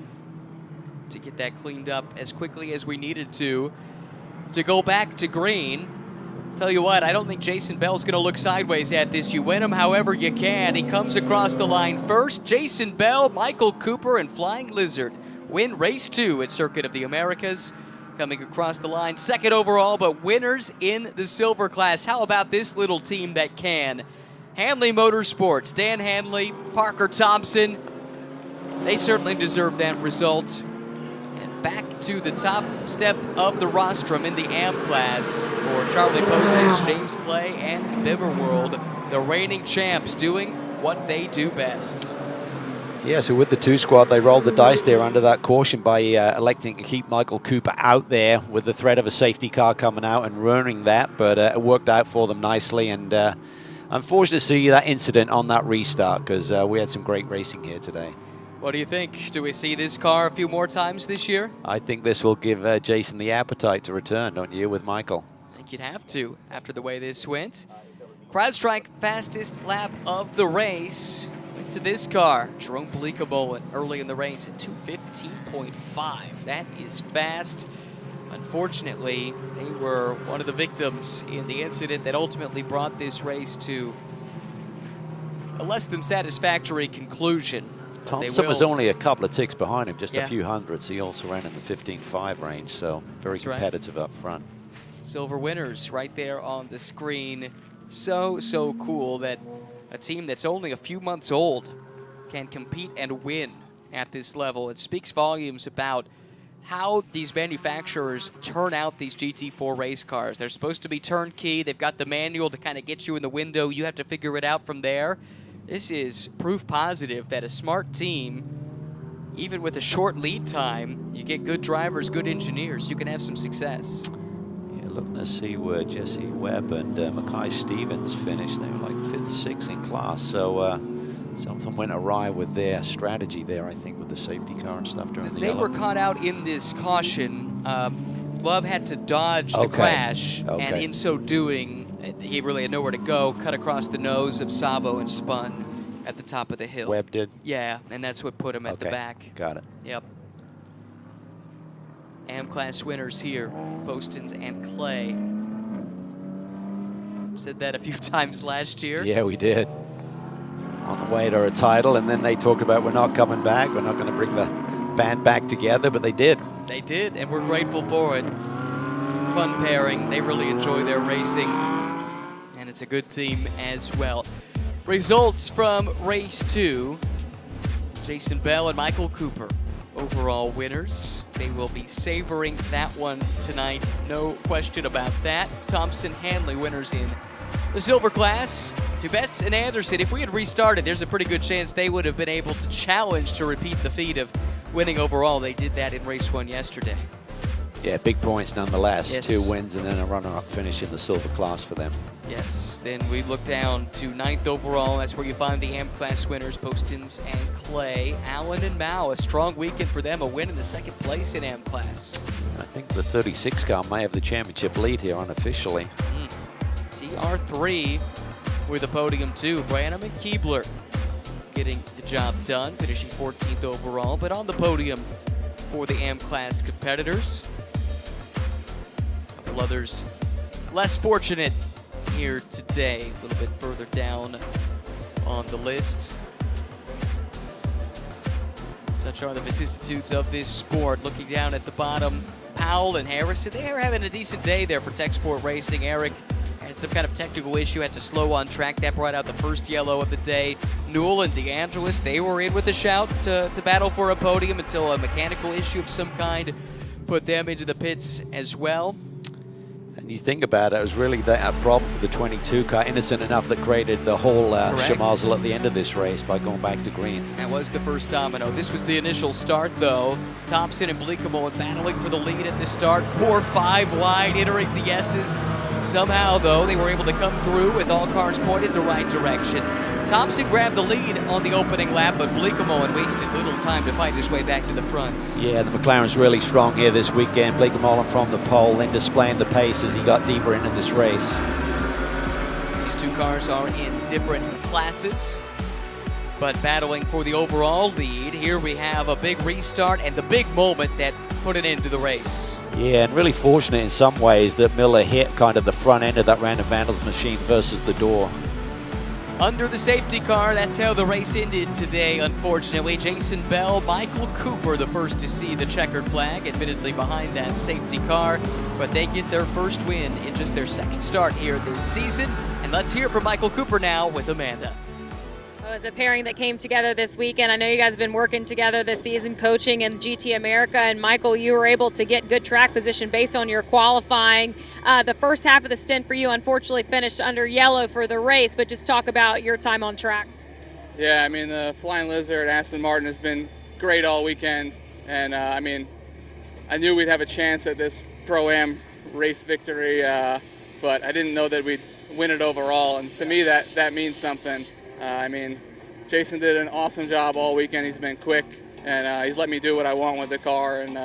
to get that cleaned up as quickly as we needed to go back to green. Tell you what, I don't think Jason Bell's gonna look sideways at this. You win him however you can. He comes across the line first. Jason Bell, Michael Cooper, and Flying Lizard win race 2 at Circuit of the Americas. Coming across the line, second overall, but winners in the silver class. How about this little team that can? Hanley Motorsports, Dan Hanley, Parker Thompson. They certainly deserve that result. And back to the top step of the rostrum in the AM class for Charlie Postage, James Clay, and Biverworld. The reigning champs doing what they do best. Yeah, so with the 2 squad, they rolled the dice there under that caution by electing to keep Michael Cooper out there with the threat of a safety car coming out and ruining that, but it worked out for them nicely. And unfortunate to see that incident on that restart because we had some great racing here today. What do you think? Do we see this car a few more times this year? I think this will give Jason the appetite to return, don't you, with Michael? I think you'd have to after the way this went. CrowdStrike fastest lap of the race. To this car, Jerome Bulika-Bolin early in the race at 2:15.5. That is fast. Unfortunately, they were one of the victims in the incident that ultimately brought this race to a less than satisfactory conclusion. Thompson was only a couple of ticks behind him, just Yeah. a few hundreds. He also ran in the 15.5 range, so very That's right. competitive up front. Silver winners right there on the screen. So cool that a team that's only a few months old can compete and win at this level. It speaks volumes about how these manufacturers turn out these GT4 race cars. They're supposed to be turnkey. They've got the manual to kind of get you in the window. You have to figure it out from there. This is proof positive that a smart team, even with a short lead time, you get good drivers, good engineers, you can have some success. Yeah, looking to see where Jesse Webb and Mackay Stevens finished. They were like 5th, 6th in class. So something went awry with their strategy there, I think, with the safety car and stuff during the They yellow. were caught out in this caution. Love had to dodge the crash, and in so doing, he really had nowhere to go. Cut across the nose of Sabo and spun at the top of the hill. Webb did? Yeah, and that's what put him at the back. Got it. Yep. Class winners here, Postins and Clay. Said that a few times last year. Yeah, we did. On the way to a title, and then they talked about we're not coming back, we're not going to bring the band back together, but they did. They did, and we're grateful for it. Fun pairing. They really enjoy their racing, and it's a good team as well. Results from race 2. Jason Bell and Michael Cooper, overall winners. They will be savoring that one tonight, no question about that. Thompson, Hanley winners in the silver class. Tibetz and Anderson, if we had restarted, there's a pretty good chance they would have been able to challenge to repeat the feat of winning overall. They did that in race 1 yesterday. Yeah, big points nonetheless. Yes. 2 wins and then a runner-up finish in the silver class for them. Yes, then we look down to 9th overall. That's where you find the AM class winners, Postins and Clay. Allen and Mao, a strong weekend for them, a win in the 2nd place in AM class. I think the 36 car may have the championship lead here unofficially. TR3 with a podium too. Branham and Keebler getting the job done, finishing 14th overall, but on the podium for the AM class competitors. A couple others less fortunate here today, a little bit further down on the list. Such are the vicissitudes of this sport. Looking down at the bottom, Powell and Harrison, they are having a decent day there for Tech Sport Racing. Eric had some kind of technical issue, had to slow on track. That brought out the first yellow of the day. Newell and DeAngelis, they were in with a shout to battle for a podium until a mechanical issue of some kind put them into the pits as well. And you think about it, it was really that problem for the 22 car, innocent enough that created the whole schmozzle at the end of this race by going back to green. That was the first domino. This was the initial start, though. Thompson and Bleekemolen battling for the lead at the start. 4-5 wide, entering the S's. Somehow, though, they were able to come through with all cars pointed the right direction. Thompson grabbed the lead on the opening lap, but Bleekemolen wasted little time to fight his way back to the front. Yeah, the McLaren's really strong here this weekend. Bleekemolen from the pole, then displaying the pace as he got deeper into this race. These two cars are in different classes, but battling for the overall lead. Here we have a big restart and the big moment that put an end to the race. Yeah, and really fortunate in some ways that Miller hit kind of the front end of that random vandals machine versus the door. Under the safety car, that's how the race ended today, unfortunately. Jason Bell, Michael Cooper, the first to see the checkered flag, admittedly behind that safety car, but they get their first win in just their 2nd start here this season. And let's hear from Michael Cooper now with Amanda. It was a pairing that came together this weekend. I know you guys have been working together this season, coaching in GT America. And Michael, you were able to get good track position based on your qualifying. The first half of the stint for you, unfortunately, finished under yellow for the race. But just talk about your time on track. Yeah, I mean, the Flying Lizard Aston Martin has been great all weekend. And, I mean, I knew we'd have a chance at this Pro-Am race victory, but I didn't know that we'd win it overall. And to me, that means something. I mean, Jason did an awesome job all weekend. He's been quick, and he's let me do what I want with the car. And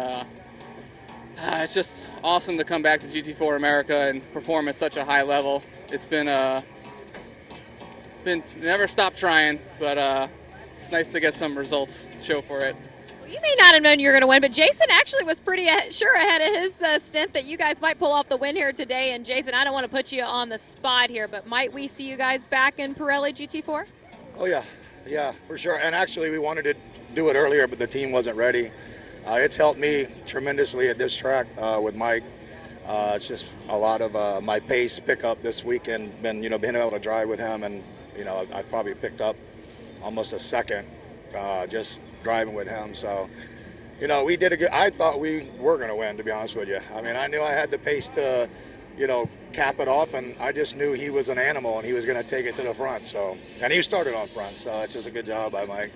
it's just awesome to come back to GT4 America and perform at such a high level. It's been never stopped trying, but it's nice to get some results to show for it. You may not have known you were going to win, but Jason actually was pretty sure ahead of his stint that you guys might pull off the win here today. And Jason, I don't want to put you on the spot here, but might we see you guys back in Pirelli GT4? Oh yeah, for sure. And actually we wanted to do it earlier, but the team wasn't ready. It's helped me tremendously at this track with Mike. It's just a lot of my pace pickup this weekend. Being able to drive with him, and I probably picked up almost a second just driving with him. So, we did a good. I thought we were going to win, to be honest with you. I mean, I knew I had the pace to, cap it off, and I just knew he was an animal and he was going to take it to the front. So, and he started on front, so it's just a good job by Mike.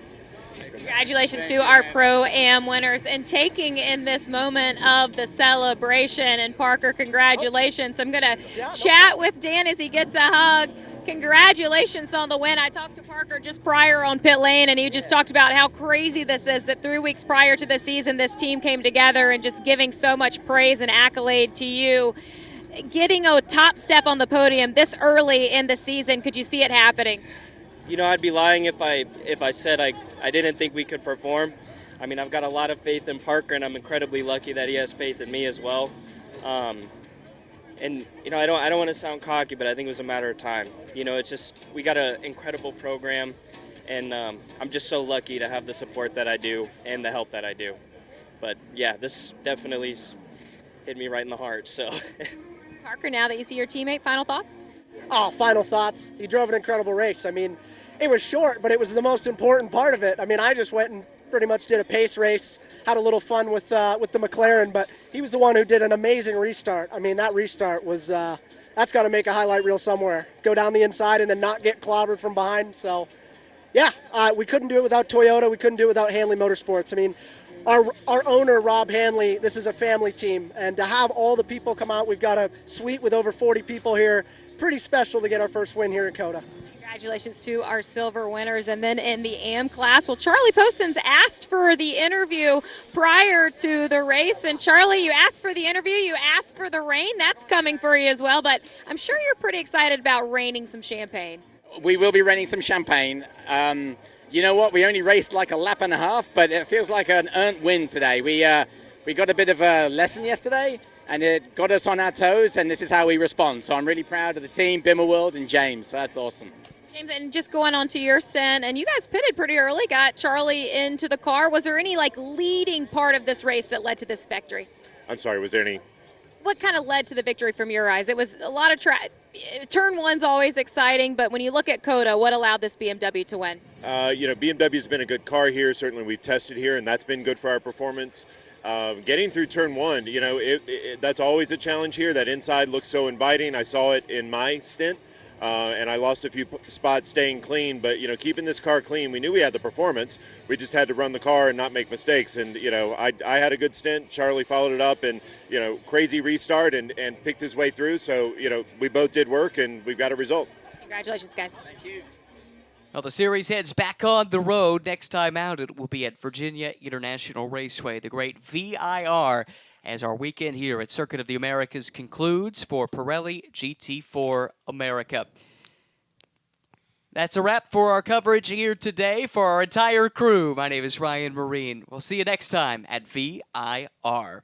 Congratulations to our Pro-Am winners and taking in this moment of the celebration. And Parker, congratulations. I'm going to chat with Dan as he gets a hug. Congratulations on the win. I talked to Parker just prior on pit lane, and he just talked about how crazy this is, that 3 weeks prior to the season, this team came together and just giving so much praise and accolade to you. Getting a top step on the podium this early in the season, could you see it happening? You know, I'd be lying if I said I didn't think we could perform. I mean, I've got a lot of faith in Parker, and I'm incredibly lucky that he has faith in me as well. And you know, I don't want to sound cocky, but I think it was a matter of time. You know, it's just we got an incredible program, and I'm just so lucky to have the support that I do and the help that I do. But yeah, this definitely hit me right in the heart. So, Parker, now that you see your teammate, final thoughts? Oh, final thoughts. He drove an incredible race. I mean, it was short, but it was the most important part of it. I mean, I just went and pretty much did a pace race, had a little fun with the McLaren, but he was the one who did an amazing restart. I mean, that restart was, that's got to make a highlight reel somewhere. Go down the inside and then not get clobbered from behind. So, yeah, we couldn't do it without Toyota. We couldn't do it without Hanley Motorsports. I mean, our owner, Rob Hanley, this is a family team, and to have all the people come out, we've got a suite with over 40 people here. Pretty special to get our first win here in COTA. Congratulations to our silver winners. And then in the AM class, well, Charlie Postons asked for the interview prior to the race. And Charlie, you asked for the interview, you asked for the rain. That's coming for you as well. But I'm sure you're pretty excited about raining some champagne. We will be raining some champagne. You know what? We only raced like a lap and a half, but it feels like an earned win today. We got a bit of a lesson yesterday, and it got us on our toes, and this is how we respond. So I'm really proud of the team, Bimmerworld and James. So that's awesome. James, and just going on to your stint, and you guys pitted pretty early, got Charlie into the car. Was there any leading part of this race that led to this victory? I'm sorry, was there any? What kind of led to the victory from your eyes? It was a lot of turn one's always exciting, but when you look at COTA, what allowed this BMW to win? You know, BMW's been a good car here. Certainly we've tested here, and that's been good for our performance. Getting through turn one, you know, that's always a challenge here. That inside looks so inviting. I saw it in my stint. And I lost a few spots staying clean, but, you know, keeping this car clean, we knew we had the performance. We just had to run the car and not make mistakes. And, you know, I had a good stint. Charlie followed it up and, you know, crazy restart and picked his way through. So, you know, we both did work and we've got a result. Congratulations, guys. Thank you. Well, the series heads back on the road. Next time out, it will be at Virginia International Raceway, the great VIR, as our weekend here at Circuit of the Americas concludes for Pirelli GT4 America. That's a wrap for our coverage here today for our entire crew. My name is Ryan Marine. We'll see you next time at VIR.